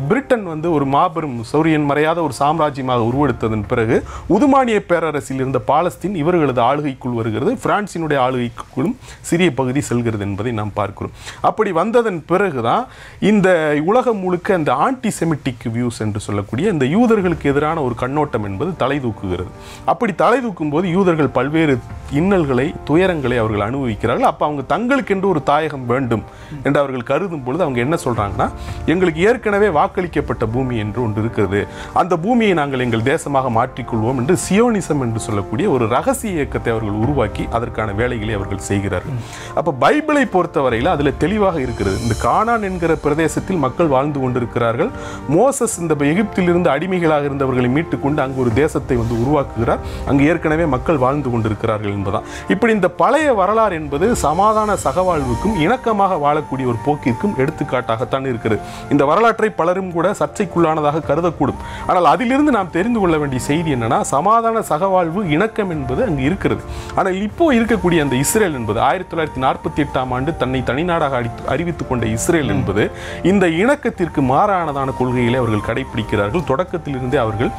பிரிட்டன் ஒரு மாபெரும் சௌரியன் மறையாத ஒரு சாம்ராஜ்யமாக உருவெடுத்ததன் பிறகு உதுமானிய பேரரசில் இருந்த பாலஸ்தீன் இவர்களது ஆளுகைக்குள் வருகிறது. பிரான்சினுடைய ஆளுகைக்குள்ளும் சிறிய பகுதி செல்கிறது என்பதை நாம் பார்க்கிறோம். அப்படி வந்ததன் பிறகுதான் இந்த உலகம் முழுக்க இந்த ஆன்டிசெமிட்டிக் வியூஸ் என்று சொல்லக்கூடிய இந்த யூதர்களுக்கு எதிரான ஒரு கண்ணோட்டம் என்பது தலை தூக்குகிறது. அப்படி தலை தூக்கும் போது யூதர்கள் பல்வேறு இன்னல்களை, துயரங்களை அவர்கள் அனுபவிக்கிறார்கள். அப்ப அவங்க தங்களுக்கென்று ஒரு தாயகம் வேண்டும் என்று அவர்கள் கருதும் பொழுது அவங்க என்ன சொல்றாங்கன்னா, எங்களுக்கு ஏற்கனவே வாக்களிக்கப்பட்ட பூமி என்று ஒன்று இருக்கிறது, அந்த பூமியை நாங்கள் எங்கள் தேசமாக மாற்றிக்கொள்வோம் என்று சியோனிசம் என்று சொல்லக்கூடிய ஒரு ரகசிய இயக்கத்தை அவர்கள் உருவாக்கி அதற்கான வேலைகளை அவர்கள் செய்கிறார்கள். அப்ப பைபிளை பொறுத்தவரையில் அதுல தெளிவாக இருக்கிறது. இந்த கானான் என்கிற பிரதேசத்தில் மக்கள் வாழ்ந்து கொண்டிருக்கிறார்கள். மோசஸ் இந்த எகிப்திலிருந்து அடிமைகளாக இருந்தவர்களை மீட்டுக் கொண்டு அங்கு ஒரு தேசத்தை உருவாக்குகிறார். அங்கு ஏற்கனவே மக்கள் வாழ்ந்து கொண்டிருக்கிறார்கள் என்பதான். இப்படி இந்த பழைய வரலாறு என்பது சமாதான சகவாழ்வுக்கும் இணக்கமாக வாழக்கூடிய ஒரு போக்கிற்கும் எடுத்துக்காட்டாகத்தான் இருக்கிறது. இந்த வரலாற்றை பலரும் கூட சர்ச்சைக்குள்ளானதாக கருதக்கூடும். ஆனால் அதிலிருந்து நாம் தெரிந்து கொள்ள வேண்டிய செய்தி என்னன்னா, சமாதான சகவாழ்வு, இணக்கம் என்பது அங்கு இருக்கிறது. ஆனால் இப்போ இருக்கக்கூடிய அந்த இஸ்ரேல் என்பது 1948ஆம் ஆண்டு தன்னை தனிநாடாக அறிவித்துக் கொண்ட இஸ்ரேல் என்பது இந்த இணக்கத்திற்கு மாறானதான கொள்கைகளை அவர்கள் கடைபிடிக்கிறார்கள். தொடக்கத்திலிருந்தே அவர்கள்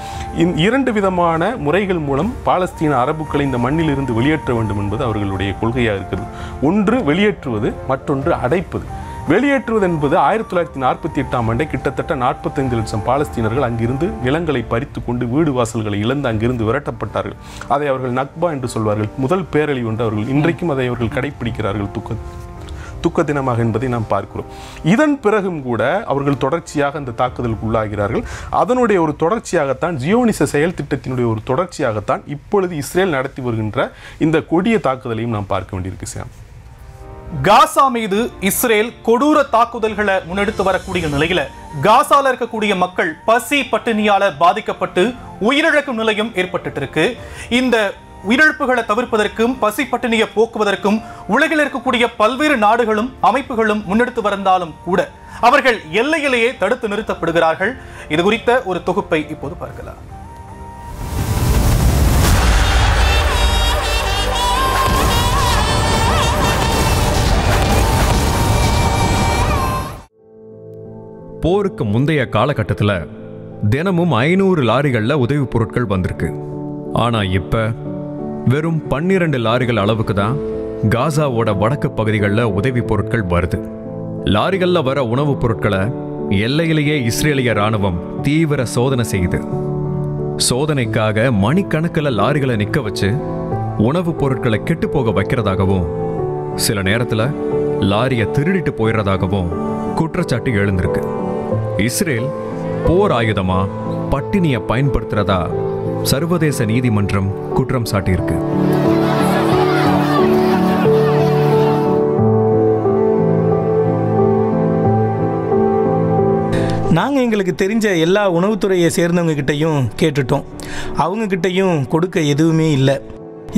2 விதமான முறைகள் மூலம் பாலஸ்தீன அரபுக்களை இந்த மண்ணில் இருந்து வெளியேற்ற வேண்டும் என்பது அவர்களுடைய கொள்கையாக இருக்கிறது. ஒன்று வெளியேற்றுவது, மற்றொன்று அடைப்பது. வெளியேற்றுவது என்பது 1948ஆம் ஆண்டே கிட்டத்தட்ட 45 லட்சம் பாலஸ்தீனர்கள் அங்கிருந்து நிலங்களை பறித்து கொண்டு வீடு வாசல்களை இழந்து அங்கிருந்து விரட்டப்பட்டார்கள். அதை அவர்கள் நக்பா என்று சொல்வார்கள். முதல் பேரழிவு என்று அவர்கள் இன்றைக்கும் அதை அவர்கள் கடைபிடிக்கிறார்கள் துக்க தினமாக என்பதை நாம் பார்க்கிறோம். இதன் பிறகும் கூட அவர்கள் தொடர்ச்சியாக அந்த தாக்குதலுக்கு உள்ளாகிறார்கள். அதனுடைய ஒரு தொடர்ச்சியாகத்தான் ஜியோனிச செயல் திட்டத்தினுடைய ஒரு தொடர்ச்சியாகத்தான் இப்பொழுது இஸ்ரேல் நடத்தி வருகின்ற இந்த கொடிய தாக்குதலையும் நாம் பார்க்க வேண்டியிருக்கு. சாம், காசா மீது இஸ்ரேல் கொடூர தாக்குதல்களை முன்னெடுத்து வரக்கூடிய நிலையில காசால இருக்கக்கூடிய மக்கள் பசி பட்டினியால பாதிக்கப்பட்டு உயிரிழக்கும் நிலையும் ஏற்பட்டு இருக்கு. இந்த உயிரிழப்புகளை தவிர்ப்பதற்கும் பசி பட்டினியை போக்குவதற்கும் உலகில் இருக்கக்கூடிய பல்வேறு நாடுகளும் அமைப்புகளும் முன்னெடுத்து வந்தாலும் கூட அவர்கள் எல்லையிலேயே தடுத்து நிறுத்தப்படுகிறார்கள். இது குறித்த ஒரு தொகுப்பை இப்போது பார்க்கலாம். போருக்கு முந்தைய காலகட்டத்தில் தினமும் 500 லாரிகளில் உதவி பொருட்கள் வந்திருக்கு. ஆனால் இப்போ வெறும் 12 லாரிகள் அளவுக்கு தான் காசாவோட வடக்கு பகுதிகளில் உதவி பொருட்கள் வருது. லாரிகளில் வர உணவுப் பொருட்களை எல்லையிலேயே இஸ்ரேலிய ராணுவம் தீவிர சோதனை செய்யுது. சோதனைக்காக மணிக்கணக்கில் லாரிகளை நிற்க வச்சு உணவுப் பொருட்களை கெட்டு போக வைக்கிறதாகவும் சில நேரத்தில் லாரியை திருடிட்டு போயிடுறதாகவும் குற்றச்சாட்டு எழுந்திருக்கு. இஸ்ரேல் போர் ஆயுதமா பட்டினியை பயன்படுத்துறதா சர்வதேச நீதிமன்றம் குற்றம் சாட்டியிருக்கு. நாங்கள் எங்களுக்கு தெரிஞ்ச எல்லா உணவுத்துறையை சேர்ந்தவங்க கிட்டையும் கேட்டுட்டோம். அவங்கக்கிட்டையும் கொடுக்க எதுவுமே இல்லை.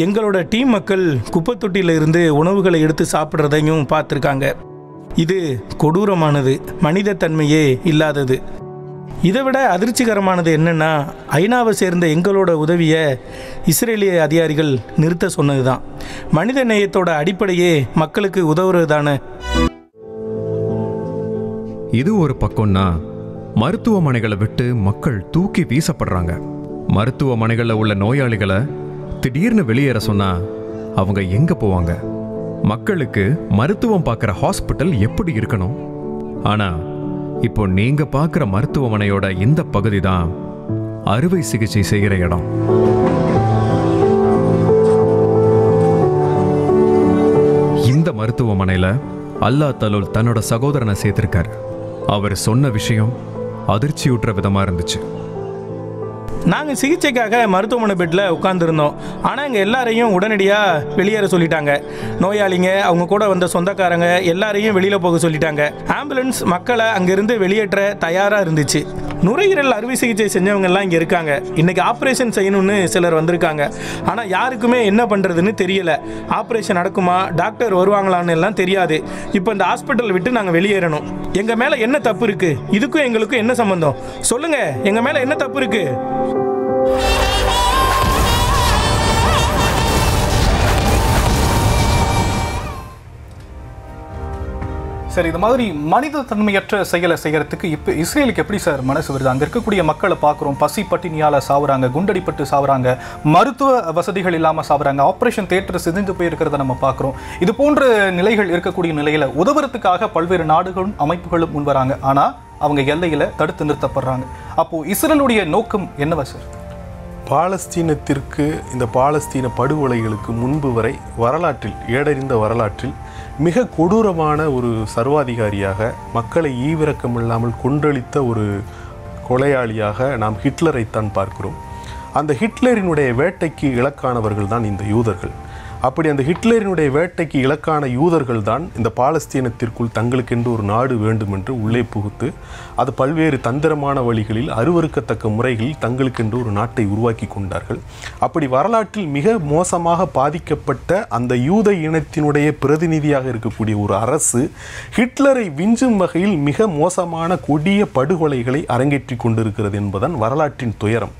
எங்களோட டீம் மக்கள் குப்பைத்தொட்டியில் இருந்து உணவுகளை எடுத்து சாப்பிட்றதையும் பார்த்துருக்காங்க. இது கொடூரமானது, மனிதத்தன்மையே இல்லாதது. இதை விட அதிர்ச்சிகரமானது என்னென்னா, ஐநாவை சேர்ந்த எங்களோட உதவியை இஸ்ரேலிய அதிகாரிகள் நிறுத்த சொன்னது தான். மனித நேயத்தோட அடிப்படையே மக்களுக்கு உதவுறது தானே. இது ஒரு பக்கம்னா மருத்துவமனைகளை விட்டு மக்கள் தூக்கி வீசப்படுறாங்க. மருத்துவமனைகளில் உள்ள நோயாளிகளை திடீர்னு வெளியேற சொன்னா அவங்க எங்க போவாங்க? மக்களுக்கு மருத்துவம் பார்க்குற ஹாஸ்பிட்டல் எப்படி இருக்கணும்? ஆனா இப்போ நீங்க பார்க்குற மருத்துவமனையோட இந்த பகுதி தான் அறுவை சிகிச்சை செய்கிற இடம். இந்த மருத்துவமனையில் அல்லாஹ் தலோல் தன்னோட சகோதரனை சேர்த்திருக்காரு. அவர் சொன்ன விஷயம் அதிர்ச்சியூட்டுற விதமா இருந்துச்சு. நாங்கள் சிகிச்சைக்காக மருத்துவமனை பெட்டில் உட்காந்துருந்தோம். ஆனால் இங்கே எல்லாரையும் உடனடியாக வெளியேற சொல்லிட்டாங்க. நோயாளிங்க, அவங்க கூட வந்த சொந்தக்காரங்க எல்லாரையும் வெளியில் போக சொல்லிட்டாங்க. ஆம்புலன்ஸ் மக்களை அங்கேருந்து வெளியேற்ற தயாராக இருந்துச்சு. நுரையீரல் அறுவை சிகிச்சை செஞ்சவங்கெல்லாம் இங்கே இருக்காங்க. இன்றைக்கி ஆப்ரேஷன் செய்யணும்னு சிலர் வந்திருக்காங்க. ஆனால் யாருக்குமே என்ன பண்ணுறதுன்னு தெரியலை. ஆப்ரேஷன் நடக்குமா, டாக்டர் வருவாங்களான்னு எல்லாம் தெரியாது. இப்போ இந்த ஹாஸ்பிட்டல் விட்டு நாங்கள் வெளியேறணும். எங்கள் மேலே என்ன தப்பு இருக்குது? இதுக்கும் எங்களுக்கும் என்ன சம்பந்தம்? சொல்லுங்கள், எங்கள் மேலே என்ன தப்பு இருக்குது? சரி, இது மாதிரி மனித தன்மையற்ற செயலை செய்யறதுக்கு இப்போ இஸ்ரேலுக்கு எப்படி சார் மனசு வருது? அங்கே இருக்கக்கூடிய மக்களை பார்க்குறோம், பசி பட்டினியால் சாவுறாங்க, குண்டடிப்பட்டு சாவுறாங்க, மருத்துவ வசதிகள் இல்லாமல் சாவுறாங்க, ஆப்ரேஷன் தியேட்டர் சிதைந்து போயிருக்கிறத நம்ம பார்க்குறோம். இது போன்ற நிலைகள் இருக்கக்கூடிய நிலையில் உதவுறதுக்காக பல்வேறு நாடுகளும் அமைப்புகளும் முன்வராங்க. ஆனால் அவங்க எல்லையில் தடுத்து நிறுத்தப்படுறாங்க. அப்போது இஸ்ரேலுடைய நோக்கம் என்னவா சார்? பாலஸ்தீனத்திற்கு, இந்த பாலஸ்தீன படுகொலைகளுக்கு முன்பு வரை வரலாற்றில், ஏடறிந்த வரலாற்றில் மிக கொடூரமான ஒரு சர்வாதிகாரியாக, மக்களை ஈவிரக்கமில்லாமல் கொன்றளித்த ஒரு கொலையாளியாக நாம் ஹிட்லரைத்தான் பார்க்கிறோம். அந்த ஹிட்லரினுடைய வேட்டைக்கு இலக்கானவர்கள் தான் இந்த யூதர்கள். அப்படி அந்த ஹிட்லரினுடைய வேட்டைக்கு இலக்கான யூதர்கள் தான் இந்த பாலஸ்தீனத்திற்குள் தங்களுக்கென்று ஒரு நாடு வேண்டும் என்று உள்ளே புகுத்து அது பல்வேறு தந்திரமான வழிகளில், அருவருக்கத்தக்க முறைகளில் தங்களுக்கென்று ஒரு நாட்டை உருவாக்கி கொண்டார்கள். அப்படி வரலாற்றில் மிக மோசமாக பாதிக்கப்பட்ட அந்த யூத இனத்தினுடைய பிரதிநிதியாக இருக்கக்கூடிய ஒரு அரசு ஹிட்லரை விஞ்சும் வகையில் மிக மோசமான கொடிய படுகொலைகளை அரங்கேற்றி கொண்டிருக்கிறது என்பதுதான் வரலாற்றின் துயரம்.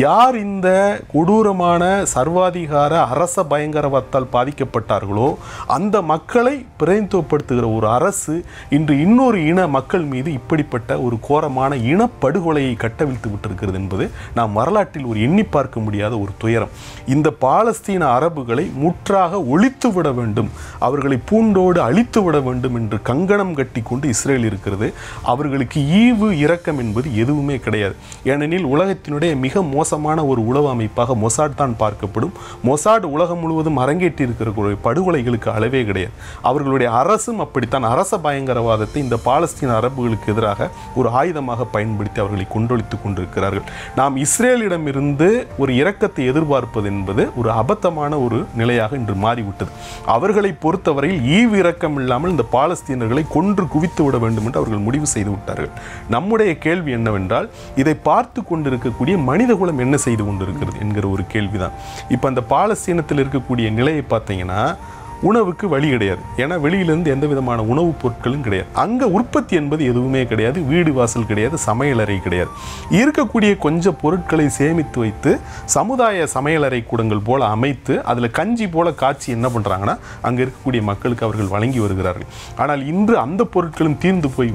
யார் இந்த கொடூரமான சர்வாதிகார அரச பயங்கரவாதத்தால் பாதிக்கப்பட்டார்களோ அந்த மக்களை பிரதிநிதித்துவப்படுத்துகிற ஒரு அரசு இன்று இன்னொரு இன மக்கள் மீது இப்படிப்பட்ட ஒரு கோரமான இனப்படுகொலையை கட்டவிழ்த்து விட்டிருக்கிறது என்பது நாம் வரலாற்றில் ஒரு எண்ணி பார்க்க முடியாத ஒரு துயரம். இந்த பாலஸ்தீன அரபுகளை முற்றாக ஒழித்து விட வேண்டும், அவர்களை பூண்டோடு அழித்து விட வேண்டும் என்று கங்கணம் கட்டி கொண்டு இஸ்ரேல் இருக்கிறது. அவர்களுக்கு ஈவு இரக்கம் என்பது எதுவுமே கிடையாது. ஏனெனில் உலகத்தினுடைய மிக மோசமான ஒரு உளவு அமைப்பாக மொசாட் தான் பார்க்கப்படும். மொசாட் உலகம் முழுவதும் அரங்கேற்றி இருக்கிற படுகொலைகளுக்கு அளவே கிடையாது. அவர்களுடைய அரசும் அப்படித்தான் அரச பயங்கரவாதத்தை இந்த பாலஸ்தீன அரபுகளுக்கு எதிராக ஒரு ஆயுதமாக பயன்படுத்தி அவர்களை கொண்டொழித்துக் கொண்டிருக்கிறார்கள். நாம் இஸ்ரேலிடமிருந்து ஒரு இரக்கத்தை எதிர்பார்ப்பது என்பது ஒரு அபத்தமான ஒரு நிலையாக இன்று மாறிவிட்டது. அவர்களை பொறுத்தவரையில் ஈவு இரக்கம் இல்லாமல் இந்த பாலஸ்தீனர்களை கொன்று குவித்து விட வேண்டும் என்று அவர்கள் முடிவு செய்து விட்டார்கள். நம்முடைய கேள்வி என்னவென்றால், இதை பார்த்து கொண்டிருக்கக்கூடிய மனித குலம் என்ன செய்து கொண்டிருக்கிறது என்கிற ஒரு கேள்விதான். இப்போ அந்த பாலஸ்தீனத்தில் இருக்கக்கூடிய நிலையை பார்த்தீங்கன்னா உணவுக்கு வழி கிடையாது. ஏன்னா வெளியிலேருந்து எந்த விதமான உணவுப் பொருட்களும் கிடையாது. அங்கே உற்பத்தி என்பது எதுவுமே கிடையாது. வீடு வாசல் கிடையாது, சமையலறை கிடையாது. இருக்கக்கூடிய கொஞ்சம் பொருட்களை சேமித்து வைத்து சமுதாய சமையலறை கூடங்கள் போல அமைத்து அதில் கஞ்சி போல காய்ச்சி என்ன பண்ணுறாங்கன்னா அங்கே இருக்கக்கூடிய மக்களுக்கு அவர்கள் வழங்கி வருகிறார்கள். ஆனால் இன்று அந்த பொருட்களும் தீர்ந்து போய்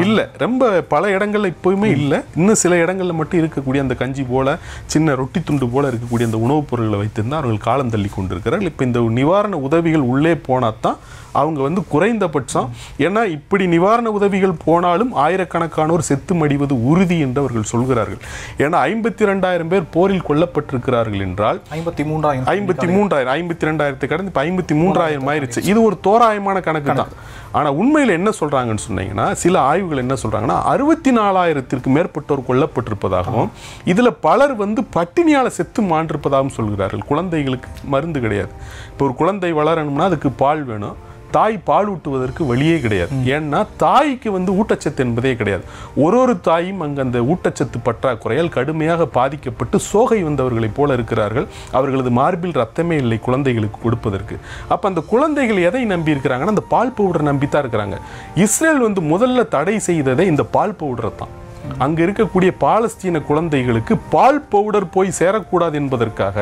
இல்லை. ரொம்ப பல இடங்கள்ல இப்போவுமே இல்லை. இன்னும் சில இடங்களில் மட்டும் இருக்கக்கூடிய அந்த கஞ்சி போல சின்ன ரொட்டி துண்டு போல இருக்கக்கூடிய அந்த உணவுப் பொருட்களை வைத்திருந்தால் அவர்கள் காலம் தள்ளி கொண்டிருக்கிறார்கள். இப்போ இந்த நிவாரண உதவிகள் உள்ளே போனாதான் அவங்க குறைந்தபட்சம், ஏன்னா இப்படி நிவாரண உதவிகள் போனாலும் ஆயிரக்கணக்கானோர் செத்து மடிவது உறுதி என்று அவர்கள் சொல்கிறார்கள். ஏன்னா 52,000 பேர் போரில் கொல்லப்பட்டிருக்கிறார்கள் என்றால் 52,000 கடந்து இப்போ 53,000 ஆயிருச்சு. இது ஒரு தோராயமான கணக்கு தான். ஆனால் உண்மையில் என்ன சொல்றாங்கன்னு சொன்னீங்கன்னா, சில ஆய்வுகள் என்ன சொல்றாங்கன்னா 64,000த்திற்கு மேற்பட்டோர் கொல்லப்பட்டிருப்பதாகவும் இதில் பலர் பட்டினியால் செத்து மாண்டிருப்பதாகவும் சொல்கிறார்கள். குழந்தைகளுக்கு மருந்து கிடையாது. இப்போ ஒரு குழந்தை வளரணும்னா அதுக்கு பால் வேணும். தாய் பால் ஊட்டுவதற்கு வழியே கிடையாது. ஏன்னா தாய்க்கு ஊட்டச்சத்து என்பதே கிடையாது. ஒரு தாயும் அங்கே அந்த ஊட்டச்சத்து பற்றாக்குறையால் கடுமையாக பாதிக்கப்பட்டு சோகை வந்தவர்களைப் போல இருக்கிறார்கள். அவர்களது மார்பில் ரத்தமே இல்லை குழந்தைகளுக்கு கொடுப்பதற்கு. அப்போ அந்த குழந்தைகள் எதை நம்பி இருக்கிறாங்கன்னா அந்த பால் பவுடர் நம்பித்தான் இருக்கிறாங்க. இஸ்ரேல் முதல்ல தடை செய்ததே இந்த பால் பவுடரை தான். அங்க இருக்கக்கூடிய பாலஸ்தீன குழந்தைகளுக்கு பால் பவுடர் போய் சேரக்கூடாது என்பதற்காக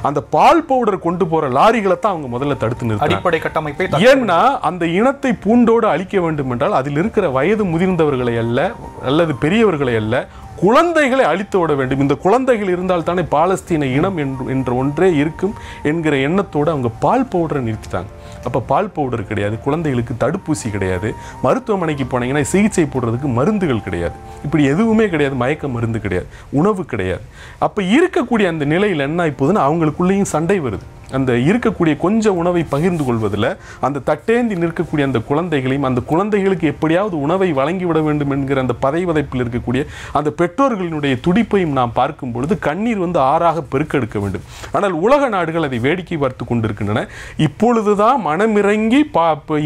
அந்த பால் பவுடர் கொண்டு போற லாரிகளை தான் அவங்க முதல்ல தடுத்து நிறுத்தினாங்க. அடிப்படை கட்டமைப்பை. ஏன்னா அந்த இனத்தை பூண்டோடு அழிக்க வேண்டும் என்றால் அதில் இருக்கிற வயது முதிர்ந்தவர்களை அல்ல அல்லது பெரியவர்களை அல்ல, குழந்தைகளை அழித்து விட வேண்டும். இந்த குழந்தைகள் இருந்தால் தானே பாலஸ்தீன இனம் என்ற ஒன்றே இருக்கும் என்கிற எண்ணத்தோடு அவங்க பால் பவுடரை நிறுத்திட்டாங்க. அப்போ பால் பவுடர் கிடையாது, குழந்தைகளுக்கு தடுப்பூசி கிடையாது, மருத்துவமனைக்கு போனீங்கன்னா சிகிச்சை போடுறதுக்கு மருந்துகள் கிடையாது, இப்படி எதுவுமே கிடையாது, மயக்க மருந்து கிடையாது, உணவு கிடையாது. அப்போ இருக்கக்கூடிய அந்த நிலையில் என்ன ஆயிப்போதுன்னு அவங்களுக்குள்ளேயும் சண்டை வருது. அந்த இருக்கக்கூடிய கொஞ்சம் உணவை பகிர்ந்து கொள்வதில் அந்த தட்டேந்தி நிற்கக்கூடிய அந்த குழந்தைகளையும் அந்த குழந்தைகளுக்கு எப்படியாவது உணவை வழங்கிவிட வேண்டும் என்கிற அந்த பதைவதைப்பில் இருக்கக்கூடிய அந்த பெற்றோர்களினுடைய துடிப்பையும் நாம் பார்க்கும் பொழுது கண்ணீர் ஆறாக பெருக்கெடுக்க வேண்டும். ஆனால் உலக நாடுகள் அதை வேடிக்கை பார்த்து கொண்டிருக்கின்றன. இப்பொழுதுதான் மனமிறங்கி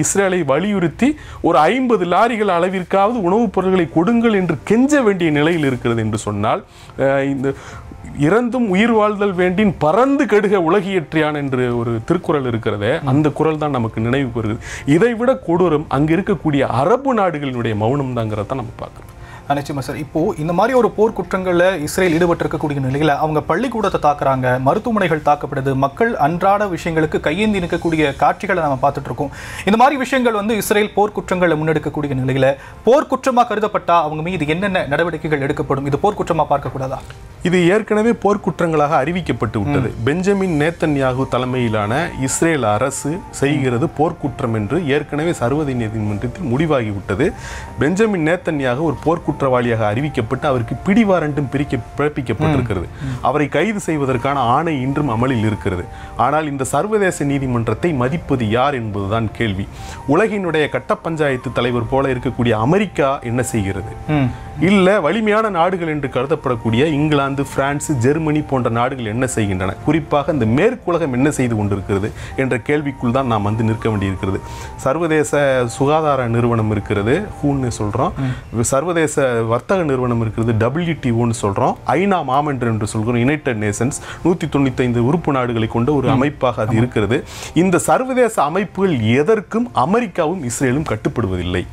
இஸ்ரேலை வலியுறுத்தி ஒரு 50 லாரிகள் அளவிற்காவது உணவுப் பொருட்களை கொடுங்கள் என்று கெஞ்ச வேண்டிய நிலையில் இருக்கிறது என்று சொன்னால், இந்த இறந்தும் உயிர் வாழ்தல் வேண்டின் பறந்து கெடுக உலகியற்றியான் என்று ஒரு திருக்குறள் இருக்கிறதே, அந்த குறள் தான் நமக்கு நினைவு பெறுகிறது. இதை விட கொடூரம் அங்கு இருக்கக்கூடிய அரபு நாடுகளினுடைய மௌனம் தாங்கிறத நம்ம பார்க்கிறோம். நிச்சயமா சார். இப்போ இந்த மாதிரி ஒரு போர் குற்றங்கள்ல இஸ்ரேல் ஈடுபட்டு இருக்கக்கூடிய நிலையில அவங்க பள்ளிக்கூடத்தை தாக்குறாங்க, மருத்துவமனைகள் தாக்கப்படுது, மக்கள் அன்றாட விஷயங்களுக்கு கையேந்தி நிற்கக்கூடிய காட்சிகளை நம்ம பார்த்துட்டு இருக்கோம். இந்த மாதிரி விஷயங்கள் இஸ்ரேல் போர் குற்றங்களை முன்னெடுக்கக்கூடிய நிலையில போர் குற்றமா கருதப்பட்டா அவங்க மீது என்னென்ன நடவடிக்கைகள் எடுக்கப்படும்? இது போர் குற்றமா பார்க்கக்கூடாதா? இது ஏற்கனவே போர்க்குற்றங்களாக அறிவிக்கப்பட்டு விட்டது. பெஞ்சமின் நேத்தன்யாகு தலைமையிலான இஸ்ரேல் அரசு செய்கிறது போர்க்குற்றம் என்று ஏற்கனவே சர்வதேச நீதிமன்றத்தில் முடிவாகிவிட்டது. பெஞ்சமின் நேத்தன்யாகு ஒரு போர்க்குற்றவாளியாக அறிவிக்கப்பட்டு அவருக்கு பிடிவாரண்டும் பிறப்பிக்கப்பட்டிருக்கிறது. அவரை கைது செய்வதற்கான ஆணை இன்றும் அமலில் இருக்கிறது. ஆனால் இந்த சர்வதேச நீதிமன்றத்தை மதிப்பது யார் என்பதுதான் கேள்வி. உலகினுடைய கட்ட பஞ்சாயத்து தலைவர் போல இருக்கக்கூடிய அமெரிக்கா என்ன செய்கிறது? இல்ல வலிமையான நாடுகள் என்று கருதப்படக்கூடிய இங்கிலாந்து, பிரான்ஸ், ஜெர்மனி போன்ற நாடுகள் என்ன செய்கின்றன? குறிப்பாக இந்த மேற்குலகம் என்ன செய்து கொண்டிருக்கிறது என்ற கேள்விக்குள் தான் நாம் நிற்க வேண்டியிருக்கிறது. சர்வதேச சுகாதார நிறுவனம் இருக்கிறது, ஹூன்னு சொல்றோம். சர்வதேச வர்த்தக நிறுவனம் இருக்கிறது, WTOன்னு சொல்றோம். ஐநா மாமன்றம் என்று சொல்கிறோம், யுனைடெட் நேஷன்ஸ். 195 உறுப்பு நாடுகளை கொண்ட ஒரு அமைப்பாக அது இருக்கிறது. இந்த சர்வதேச அமைப்புகள் எதற்கும் அமெரிக்காவும் இஸ்ரேலும் கட்டுப்படுவதில்லை.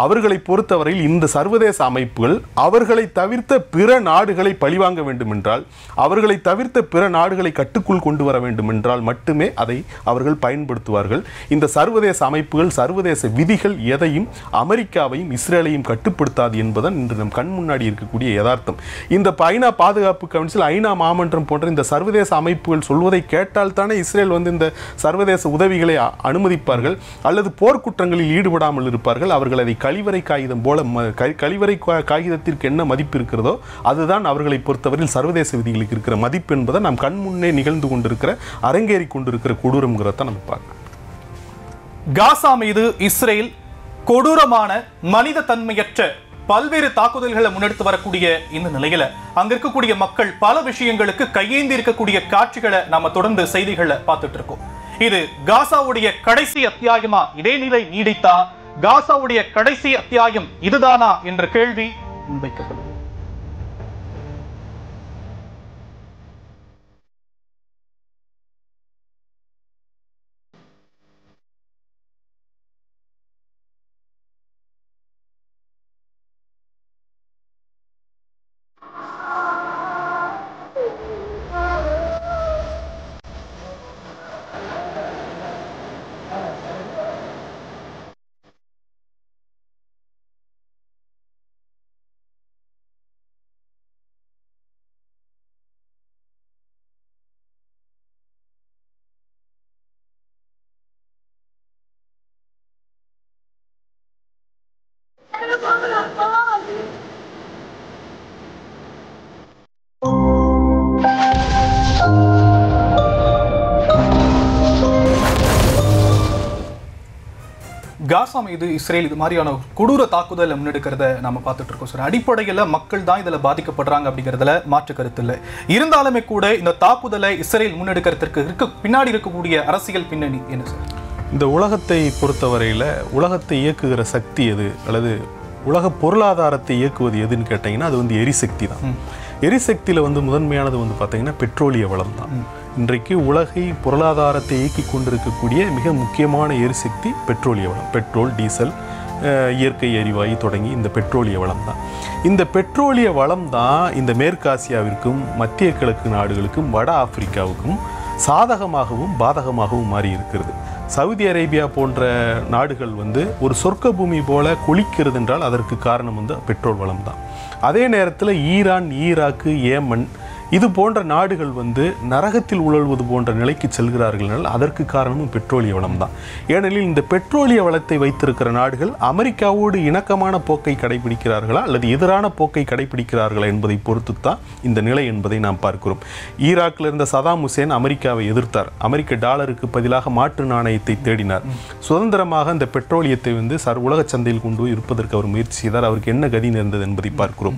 அவர்களை பொறுத்தவரையில் இந்த சர்வதேச அமைப்புகள் அவர்களை தவிர்த்த பிற நாடுகளை பழிவாங்க வேண்டும் என்றால், அவர்களை தவிர்த்த பிற நாடுகளை கட்டுக்குள் கொண்டு வர வேண்டும் என்றால் மட்டுமே அதை அவர்கள் பயன்படுத்துவார்கள். இந்த சர்வதேச அமைப்புகள், சர்வதேச விதிகள் எதையும் அமெரிக்காவையும் இஸ்ரேலையும் கட்டுப்படுத்தாது என்பதுதான் இன்று நம் கண் முன்னாடி இருக்கக்கூடிய யதார்த்தம். இந்த ஐநா பாதுகாப்பு கவுன்சில், ஐநா மாமன்றம் போன்ற இந்த சர்வதேச அமைப்புகள் சொல்வதை கேட்டால் தானே இஸ்ரேல் இந்த சர்வதேச உதவிகளை அனுமதிப்பார்கள் அல்லது போர்க்குற்றங்களில் ஈடுபடாமல் இருப்பார்கள். அவர்கள் அதை கழிவறை காகிதம் போல, கழிவறை காகிதத்திற்கு என்ன மதிப்பு இருக்கிறதோ அதுதான் அவர்களை பொறுத்தவரையில் சர்வதேச விதிகளுக்கு இருக்கிற மதிப்பு என்பதை நாம் கண் முன்னே நிகழ்ந்து கொண்டிருக்கிற, அரங்கேறி கொண்டிருக்கிற கொடூரம்ங்கிறத நம்ம பார்க்கலாம். காசா மீது இஸ்ரேல் கொடூரமான மனித தன்மையற்ற பல்வேறு தாக்குதல்களை முன்னெடுத்து வரக்கூடிய இந்த நிலையில அங்க இருக்கக்கூடிய மக்கள் பல விஷயங்களுக்கு கையேந்தி இருக்கக்கூடிய காட்சிகளை நாம தொடர்ந்து செய்திகளை பார்த்துட்டு இருக்கோம். இது காசாவுடைய கடைசி அத்தியாயமா? இதே நிலை நீடித்தா காசாவுடைய கடைசி அத்தியாயம் இதுதானா என்ற கேள்வி முன்வைக்கப்படும். காசா மீது இஸ்ரேல் இது மாதிரியான கொடூர தாக்குதலை முன்னெடுக்கிறத நம்ம பார்த்துட்டு இருக்கோம் சார். அடிப்படையில் மக்கள் தான் இதில் பாதிக்கப்படுறாங்க அப்படிங்கிறதுல மாற்று கருத்து இல்லை. இருந்தாலுமே கூட இந்த தாக்குதலை இஸ்ரேல் முன்னெடுக்கிறதுக்கு பின்னாடி இருக்கக்கூடிய அரசியல் பின்னணி என்ன சார்? இந்த உலகத்தை பொறுத்தவரையில் உலகத்தை இயக்குகிற சக்தி எது, அல்லது உலக பொருளாதாரத்தை இயக்குவது எதுன்னு கேட்டிங்கன்னா அது எரிசக்தி தான். எரிசக்தியில் முதன்மையானது பார்த்தீங்கன்னா பெட்ரோலிய வளம் தான். இன்றைக்கு உலகை பொருளாதாரத்தை இயக்கி கொண்டிருக்கக்கூடிய மிக முக்கியமான எரிசக்தி பெட்ரோலிய வளம். பெட்ரோல், டீசல், இயற்கை எரிவாயு தொடங்கி இந்த பெட்ரோலிய வளம் தான். இந்த பெட்ரோலிய வளம் தான் இந்த மேற்காசியாவிற்கும் மத்திய கிழக்கு நாடுகளுக்கும் வட ஆப்பிரிக்காவுக்கும் சாதகமாகவும் பாதகமாகவும் மாறி இருக்கிறது. சவுதி அரேபியா போன்ற நாடுகள் ஒரு சொர்க்க பூமி போல கொளிக்கிறது என்றால் அதற்கு காரணம் பெட்ரோல் வளம் தான். அதே நேரத்தில் ஈரான், ஈராக்கு, ஏமன் இது போன்ற நாடுகள் நரகத்தில் உழல்வது போன்ற நிலைக்கு செல்கிறார்கள். அதற்கு காரணமும் பெட்ரோலிய வளம் தான். ஏனெனில் இந்த பெட்ரோலிய வளத்தை வைத்திருக்கிற நாடுகள் அமெரிக்காவோடு இணக்கமான போக்கை கடைபிடிக்கிறார்களா அல்லது எதிரான போக்கை கடைபிடிக்கிறார்களா என்பதை பொறுத்து தான் இந்த நிலை என்பதை நாம் பார்க்கிறோம். ஈராக்கில் இருந்த சதாம் ஹுசேன் அமெரிக்காவை எதிர்த்தார். அமெரிக்க டாலருக்கு பதிலாக மாற்று நாணயத்தை தேடினார். சுதந்திரமாக இந்த பெட்ரோலியத்தை உலக சந்தையில் கொண்டு இருப்பதற்கு அவர் முயற்சி செய்தார். அவருக்கு என்ன கதி நேர்ந்தது என்பதை பார்க்கிறோம்.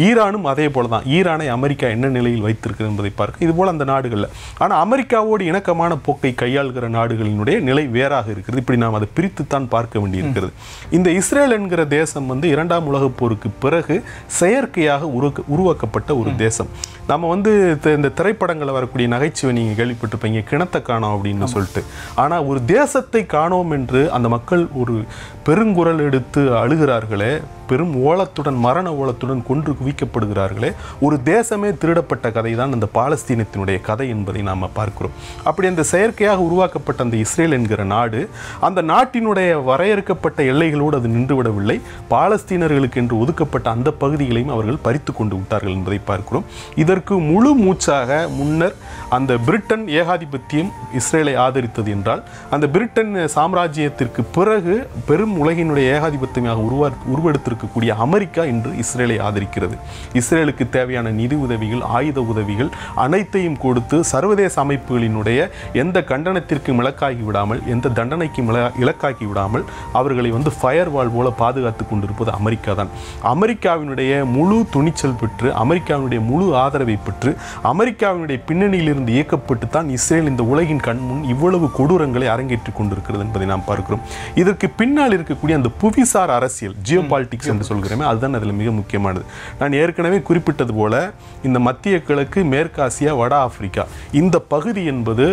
ஈரானும் அதே போல தான். ஈரானை அமெரிக்கா என்ன நிலையில் வைத்திருக்கிறது என்பதை பார்க்க இது போல அந்த நாடுகள். ஆனால் அமெரிக்காவோடு இணக்கமான போக்கை கையாளுகிற நாடுகளினுடைய நிலை வேறாக இருக்கிறது. இப்படி நாம் அதை பிரித்துத்தான் பார்க்க வேண்டியிருக்கிறது. இந்த இஸ்ரேல் என்கிற தேசம் இரண்டாம் உலகப் போருக்கு பிறகு செயற்கையாக உருவாக்கப்பட்ட ஒரு தேசம். நம்ம இந்த திரைப்படங்களில் வரக்கூடிய நகைச்சுவை நீங்கள் கேள்விப்பட்டிருப்பீங்க, கிணத்தை காணோம் அப்படின்னு சொல்லிட்டு. ஆனால் ஒரு தேசத்தை காணோம் என்று அந்த மக்கள் ஒரு பெருங்குரல் எடுத்து அழுகிறார்களே, பெரும் ஓலத்துடன், மரண ஓலத்துடன் கொன்று குவிக்கப்படுகிறார்களே, ஒரு தேசமே திருடப்பட்ட கதை தான் அந்த பாலஸ்தீனத்தினுடைய கதை என்பதை நாம் பார்க்கிறோம். அப்படி அந்த செயற்கையாக உருவாக்கப்பட்ட அந்த இஸ்ரேல் என்கிற நாடு, அந்த நாட்டினுடைய வரையறுக்கப்பட்ட எல்லைகளோடு அது நின்றுவிடவில்லை. பாலஸ்தீனர்களுக்கு என்று ஒதுக்கப்பட்ட அந்த பகுதிகளையும் அவர்கள் பறித்து கொண்டு விட்டார்கள் என்பதை பார்க்கிறோம். இதற்கு முழு மூச்சாக முன்னர் அந்த பிரிட்டன் ஏகாதிபத்தியம் இஸ்ரேலை ஆதரித்தது என்றால், அந்த பிரிட்டன் சாம்ராஜ்யத்திற்கு பிறகு பெரும் உலகினுடைய ஏகாதிபத்தியமாக உருவெடுத்திருக்கக்கூடிய அமெரிக்கா இன்று இஸ்ரேலை ஆதரிக்கிறது. இஸ்ரேலுக்கு தேவையான நிதி உதவிகள், ஆயுத உதவிகள் அனைத்தையும் கொடுத்து சர்வதேச அமைப்புகளினுடைய எந்த கண்டனத்திற்கும் இலக்காகி விடாமல், எந்த தண்டனைக்கும் இலக்காக்கி விடாமல் அவர்களை ஃபயர்வால் போல பாதுகாத்து கொண்டிருப்பது அமெரிக்கா தான். அமெரிக்காவினுடைய முழு துணிச்சல் பெற்று, அமெரிக்காவினுடைய முழு ஆதரவை பெற்று, அமெரிக்காவினுடைய பின்னணியிலிருந்து இயக்கப்பட்டு தான் இஸ்ரேல் இந்த உலகின் கண் முன் இவ்வளவு கொடூரங்களை அரங்கேற்றிக் கொண்டிருக்கிறது என்பதை நாம் பார்க்கிறோம். இதற்கு பின்னால் இருக்கக்கூடிய அந்த புவிசார் அரசியல், ஜியோபாலிட்டிக்ஸ் ஜியோபாலிட்டிக்ஸ் என்று சொல்கிறேன், அதுதான் அதில் மிக முக்கியமானது. நான் ஏற்கனவே குறிப்பிட்டது போல இந்த மத்திய கிழக்கு, மேற்காசியா, வட ஆப்பிரிக்கா இந்த பகுதி என்பது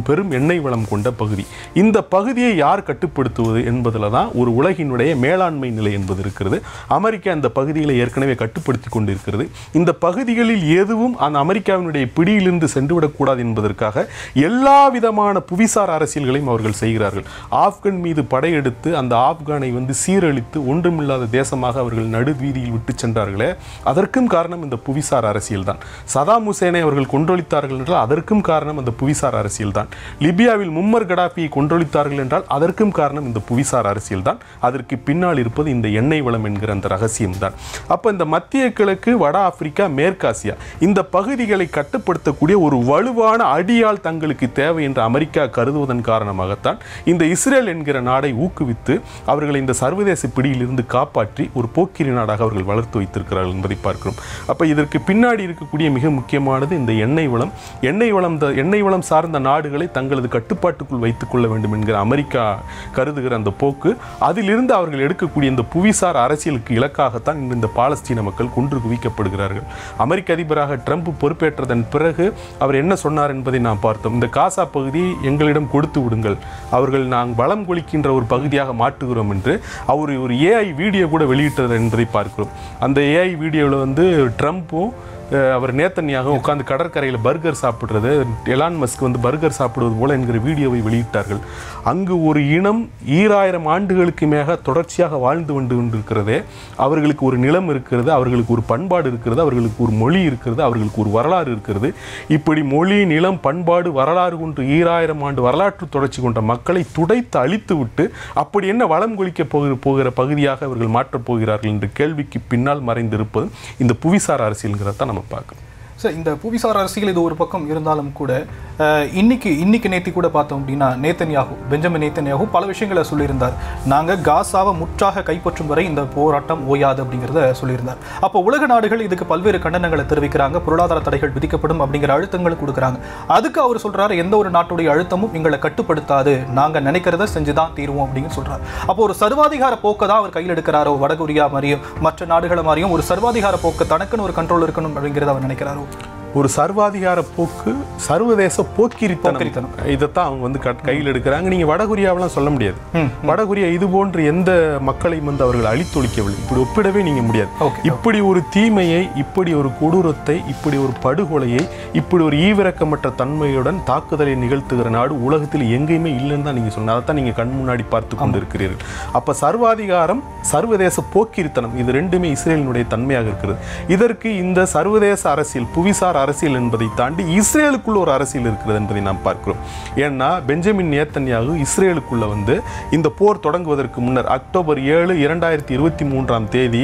பெரும் எண்ணெய் வளம் கொண்ட பகுதி. இந்த பகுதியை யார் கட்டுப்படுத்துவது என்பதில் தான் ஒரு உலகினுடைய மேலாண்மை நிலை என்பது இருக்கிறது. அமெரிக்கா இந்த பகுதிகளை ஏற்கனவே கட்டுப்படுத்தி கொண்டிருக்கிறது. இந்த பகுதிகளில் எதுவும் அந்த அமெரிக்காவினுடைய பிடியிலிருந்து சென்றுவிடக்கூடாது என்பதற்காக எல்லா விதமான புவிசார் அரசியல்களையும் அவர்கள் செய்கிறார்கள். ஆப்கன் மீது படையெடுத்து அந்த ஆப்கானை சீரழித்து ஒன்றுமில்லாத தேசமாக அவர்கள் நடுவீதியில் விட்டு சென்றார்களே, அதற்கும் காரணம் இந்த புவிசார் அரசியல் தான். சதாம் ஹுசேனை அவர்கள் கொன்றொழித்தார்கள் என்றால் அதற்கும் காரணம் அந்த புவிசார் அரசியல் தான். லிபியாவில் மும்மர் கடாபியை கொன்றொழித்தார்கள் என்றால் அதற்கும் காரணம் இந்த புவிசார் அரசியல் தான். அதற்கு பின்னால் இருப்பது இந்த எண்ணெய் வளம் என்கிற அந்த ரகசியம் தான். அப்போ இந்த மத்திய கிழக்கு, வட ஆப்பிரிக்கா, மேற்காசியா இந்த பகுதிகளை கட்டுப்படுத்தக்கூடிய ஒரு வலுவான அடியால் தங்களுக்கு தேவை என்று அமெரிக்கா கருதுவதன் காரணமாகத்தான் இந்த இஸ்ரேல் என்கிற நாடை ஊக்குவித்து அவர்களை இந்த சர்வதேச பிடியிலிருந்து காப்பாற்றி ஒரு போக்கிரி நாடாக அவர்கள் வளர்த்து வைத்திருக்கிறார்கள் என்பதை பார்க்கிறோம். அப்போ இதற்கு பின்னாடி இருக்கக்கூடிய மிக முக்கியமானது இந்த எண்ணெய் வளம். எண்ணெய் வளம் சார்ந்த நாடுகளை தங்களது கட்டுப்பாட்டுக்குள் வைத்துக் கொள்ள வேண்டும் என்கிற அமெரிக்கா கருதுகிற அந்த போக்கு, அதிலிருந்து அவர்கள் எடுக்கக்கூடிய இந்த புவிசார் அரசியலுக்கு இலக்காகத்தான் இந்த பாலஸ்தீன மக்கள் கொன்று குவிக்கப்படுகிறார்கள். அமெரிக்க அதிபராக ட்ரம்ப் பொறுப்பேற்றதன் பிறகு அவர் என்ன சொன்னார் என்பதை நாம் பார்த்தோம். இந்த காசா பகுதியை எங்களிடம் கொடுத்து விடுங்கள், அவர்கள் நாங்கள் வளம் கொளிக்கின்ற ஒரு பகுதியாக மாற்றுகிறோம் என்று அவர் ஒரு ஏஐ வீடியோ கூட வெளியிட்டது என்பதை பார்க்கிறோம். அந்த ஏஐ வீடியோவில் ட்ரம்ப்பும் அவர் நேத்தன்யாகவும் உட்கார்ந்து கடற்கரையில் பர்கர் சாப்பிட்றது, எலான் மஸ்க் பர்கர் சாப்பிடுவது போல என்கிற வீடியோவை வெளியிட்டார்கள். அங்கு ஒரு இனம் 2000 ஆண்டுகளுக்கு மேக தொடர்ச்சியாக வாழ்ந்து கொண்டிருக்கிறதே, அவர்களுக்கு ஒரு நிலம் இருக்கிறது, அவர்களுக்கு ஒரு பண்பாடு இருக்கிறது, அவர்களுக்கு ஒரு மொழி இருக்கிறது, அவர்களுக்கு ஒரு வரலாறு இருக்கிறது. இப்படி மொழி, நிலம், பண்பாடு, வரலாறு கொண்டு 2000 ஆண்டு வரலாற்று தொடர்ச்சி கொண்ட மக்களை துடைத்து அழித்து விட்டு அப்படி என்ன வளம் கொளிக்க போகிற பகுதியாக அவர்கள் மாற்றப் போகிறார்கள் என்ற கேள்விக்கு பின்னால் மறைந்திருப்பது இந்த புவிசார் அரசியல்ங்கிறத நம்ம பார்க்கணும். சார், இந்த புவிசார் அரசியல் இது ஒரு பக்கம் இருந்தாலும் கூட இன்னைக்கு நேற்று கூட பார்த்தோம் அப்படின்னா பெஞ்சமின் நேத்தன்யாகு பல விஷயங்களை சொல்லியிருந்தார். நாங்கள் காசாவை முற்றாக கைப்பற்றும் வரை இந்த போராட்டம் ஓயாது அப்படிங்கிறத சொல்லியிருந்தார். அப்போ உலக நாடுகள் இதுக்கு பல்வேறு கண்டனங்களை தெரிவிக்கிறாங்க, பொருளாதார தடைகள் விதிக்கப்படும் அப்படிங்கிற அழுத்தங்களை கொடுக்குறாங்க. அதுக்கு அவர் சொல்றாரு, எந்த ஒரு நாட்டுடைய அழுத்தமும் எங்களை கட்டுப்படுத்தாது, நாங்கள் நினைக்கிறத செஞ்சுதான் தீர்வோம் அப்படின்னு சொல்றாரு. அப்போ ஒரு சர்வாதிகார போக்கை தான் அவர் கையில் எடுக்கிறாரோ, வடகொரியா மாதிரியும் மற்ற நாடுகளை மாதிரியும் ஒரு சர்வாதிகார போக்கு, தனக்குன்னு ஒரு கண்ட்ரோல் இருக்கணும் அப்படிங்கிறத அவர் நினைக்கிறாரோ. ஒரு சர்வாதிகார போக்கு, சர்வதேச போக்கிரித்தனம், இதைத்தான் அவங்க கையில் எடுக்கிறாங்க. நீங்க வடகொரியாவெல்லாம் சொல்ல முடியாது. வடகொரியா இது போன்ற எந்த மக்களையும் அவர்கள் அழித்தொழிக்கவில்லை. இப்படி ஒப்பிடவே நீங்க முடியாது. இப்படி ஒரு தீமையை, இப்படி ஒரு கொடூரத்தை, இப்படி ஒரு படுகொலையை, இப்படி ஒரு ஈவிரக்கமற்ற தன்மையுடன் தாக்குதலை நிகழ்த்துகிற நாடு உலகத்தில் எங்கேயுமே இல்லைன்னு தான் நீங்க சொன்ன. அதைத்தான் நீங்க கண் முன்னாடி பார்த்து கொண்டு இருக்கிறீர்கள். அப்ப சர்வாதிகாரம், சர்வதேச போக்கிரித்தனம், இது ரெண்டுமே இஸ்ரேலினுடைய தன்மையாக இருக்கிறது. இதற்கு இந்த சர்வதேச அரசியல், புவிசார் அரசியல் என்பதை தாண்டி இஸ்ரேலுக்குள்ள ஒரு அரசியல் இருக்கிறது என்பதை நாம் பார்க்கிறோம். ஏன்னா பெஞ்சமின் நேத்தன்யாகு இஸ்ரேலுக்குள்ள இந்த போர் தொடங்குவதற்கு முன்னர் அக்டோபர் 7, 2023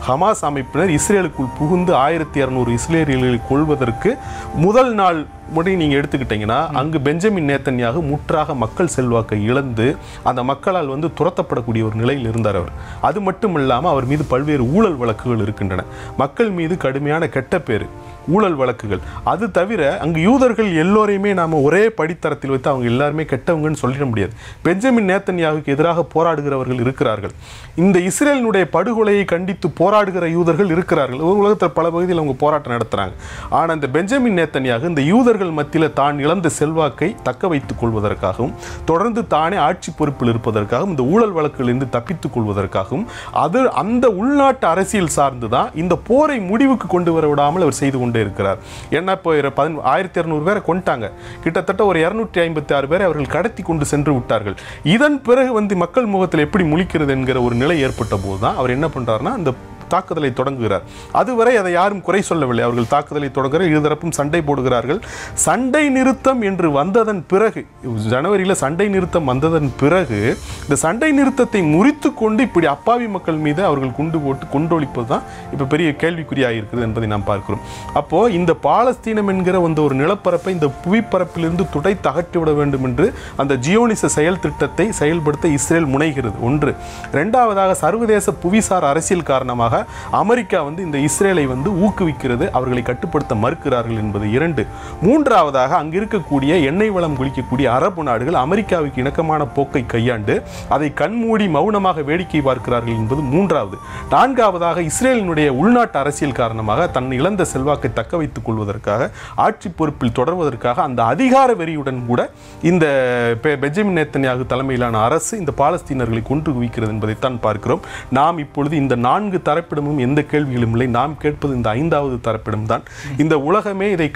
ஹமாஸ் அமைப்பினர் இஸ்ரேலுக்குள் புகுந்து 1200 இஸ்ரேலியர்களை கொள்வதற்கு முதல் நாள் முறை நீங்க எடுத்துக்கிட்டீங்கன்னா அங்கு பெஞ்சமின் நேத்தன்யாகு முற்றாக மக்கள் செல்வாக்கை இழந்து அந்த மக்களால் துரத்தப்படக்கூடிய ஒரு நிலையில் இருந்தார் அவர். அது மட்டும் இல்லாமல் அவர் மீது பல்வேறு ஊழல் வழக்குகள் இருக்கின்றன. மக்கள் மீது கடுமையான கெட்ட பேரு, ஊழல் வழக்குகள். அது தவிர அங்கு யூதர்கள் எல்லோரையுமே நாம ஒரே படித்தரத்தில் வைத்து அவங்க எல்லாருமே கெட்டவங்கன்னு சொல்லிட முடியாது. பெஞ்சமின் நேத்தன்யாகுக்கு எதிராக போராடுகிறவர்கள் இருக்கிறார்கள். இந்த இஸ்ரேலினுடைய படுகொலையை கண்டித்து போராடுகிற யூதர்கள் இருக்கிறார்கள். உலகத்தில் பல பகுதியில் அவங்க போராட்டம் நடத்துறாங்க. ஆனால் இந்த பெஞ்சமின் நேத்தன்யாகு இந்த யூதர்கள் மத்தியில் தான் இழந்த செல்வாக்கை தக்க வைத்துக் கொள்வதற்காகவும் தொடர்ந்து தானே ஆட்சி பொறுப்பில் இருப்பதற்காகவும் இந்த ஊழல் வழக்குகளிலிருந்து தப்பித்துக் கொள்வதற்காகவும் அந்த உள்நாட்டு அரசியல் சார்ந்துதான் இந்த போரை முடிவுக்கு கொண்டு வர விடாமல் அவர் செய்து கொண்டே இருக்கிறார். ஏன்னா இப்போ 1200 பேரை கொண்டாங்க, கிட்டத்தட்ட ஒரு 256 பேரை அவர்கள் கடத்தி கொண்டு சென்று விட்டார்கள். இதன் பிறகு மக்கள் முகத்தில் எப்படி முழிக்கிறது என்கிற ஒரு நிலை ஏற்பட்ட போதுதான் அவர் என்ன பண்றாருன்னா அந்த தாக்குதலை தொடங்குகிறார். அதுவரை அதை யாரும் குறை சொல்லவில்லை. அவர்கள் தாக்குதலை தொடங்குகிற இருதரப்பும் சண்டை போடுகிறார்கள். சண்டை நிறுத்தம் என்று வந்ததன் பிறகு, ஜனவரியில் சண்டை நிறுத்தம் வந்ததன் பிறகு இந்த சண்டை நிறுத்தத்தை முறித்து கொண்டு இப்படி அப்பாவி மக்கள் மீது அவர்கள் குண்டு போட்டு கொண்டொழிப்பது தான் இப்போ பெரிய கேள்விக்குறியாக இருக்கிறது என்பதை நாம் பார்க்கிறோம். அப்போ இந்த பாலஸ்தீனம் என்கிற ஒரு நிலப்பரப்பை இந்த புவிப்பரப்பிலிருந்து துடைத்து அகற்றிவிட வேண்டும் என்று அந்த ஜியோனிச செயல் திட்டத்தை செயல்படுத்த இஸ்ரேல் முனைகிறது. ஒன்று. இரண்டாவதாக, சர்வதேச புவிசார் அரசியல் காரணமாக அமெரிக்கா இந்த இஸ்ரேலை ஊக்குவிக்கிறது, அவர்களை கட்டுப்படுத்த மறுக்கிறார்கள் என்பது 2. மூன்றாவதாக அங்கு இருக்கக்கூடிய எண்ணெய் வளம் குளிக்கக்கூடிய அரபு நாடுகள் அமெரிக்காவுக்கு இணக்கமான போக்கை கையாண்டு அதை கண்மூடி மௌனமாக வேடிக்கை பார்க்கிறார்கள் என்பது 3வது. 4வதாக இஸ்ரேலினுடைய உள்நாட்டு அரசியல் காரணமாக தன் இழந்த செல்வாக்கை தக்க வைத்துக் கொள்வதற்காக, ஆட்சி பொறுப்பில் தொடர்வதற்காக அந்த அதிகார வெறியுடன் கூட இந்த பெஞ்சமின் நேத்தன்யாகு தலைமையிலான அரசு இந்த பாலஸ்தீனர்களை கொன்று குவிக்கிறது என்பதைத்தான் பார்க்கிறோம். நாம் இப்பொழுது இந்த 4 தரப்பிடமும் எந்த கேள்விகளும் இல்லை. நாம் கேட்பது இந்த 5வது தரப்பிடம் தான். இந்த உலகமே இதை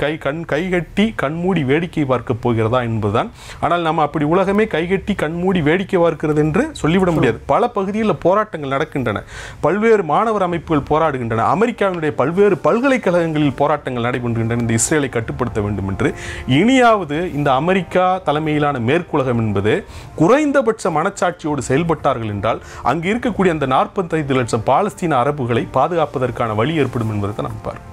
கைகட்டி கண்மூடி வேடிக்கை பார்க்க போகிறதா என்பதுதான். ஆனால் நம்ம அப்படி உலகமே கைகட்டி கண்மூடி வேடிக்கை பார்க்கிறது என்று சொல்லிவிட முடியாது. பல பகுதிகளில் போராட்டங்கள் நடக்கின்றன, பல்வேறு மாணவர் அமைப்புகள் போராடுகின்றன, அமெரிக்காவினுடைய பல்வேறு பல்கலைக்கழகங்களில் போராட்டங்கள் நடைபெறுகின்றன இந்த இஸ்ரேலை கட்டுப்படுத்த வேண்டும் என்று. இனியாவது இந்த அமெரிக்கா தலைமையிலான மேற்குலகம் என்பது குறைந்தபட்ச மனச்சாட்சியோடு செயல்பட்டார்கள் என்றால் அங்கு இருக்கக்கூடிய அந்த 45 லட்சம் பாலஸ்தீன அரபுகளை பாதுகாப்பதற்கான வழி ஏற்படும் என்பதை தான் நாம் பார்க்கிறோம்.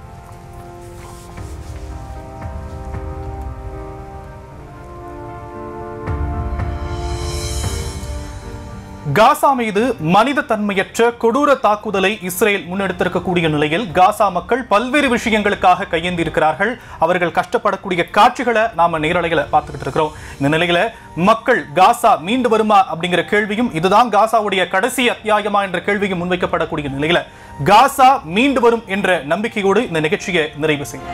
காசா மீது மனித தன்மையற்ற கொடூர தாக்குதலை இஸ்ரேல் முன்னெடுத்திருக்கக்கூடிய நிலையில் காசா மக்கள் பல்வேறு விஷயங்களுக்காக கையேந்தி இருக்கிறார்கள். அவர்கள் கஷ்டப்படக்கூடிய காட்சிகளை நாம நேரலைகளை பார்த்துக்கிட்டு இருக்கிறோம். இந்த நிலையில மக்கள் காசா மீண்டு வருமா அப்படிங்கிற கேள்வியும், இதுதான் காசாவுடைய கடைசி அத்தியாயமா என்ற கேள்வியும் முன்வைக்கப்படக்கூடிய நிலையில காசா மீண்டு வரும் என்ற நம்பிக்கையோடு இந்த நிகழ்ச்சியை நிறைவு செய்யும்.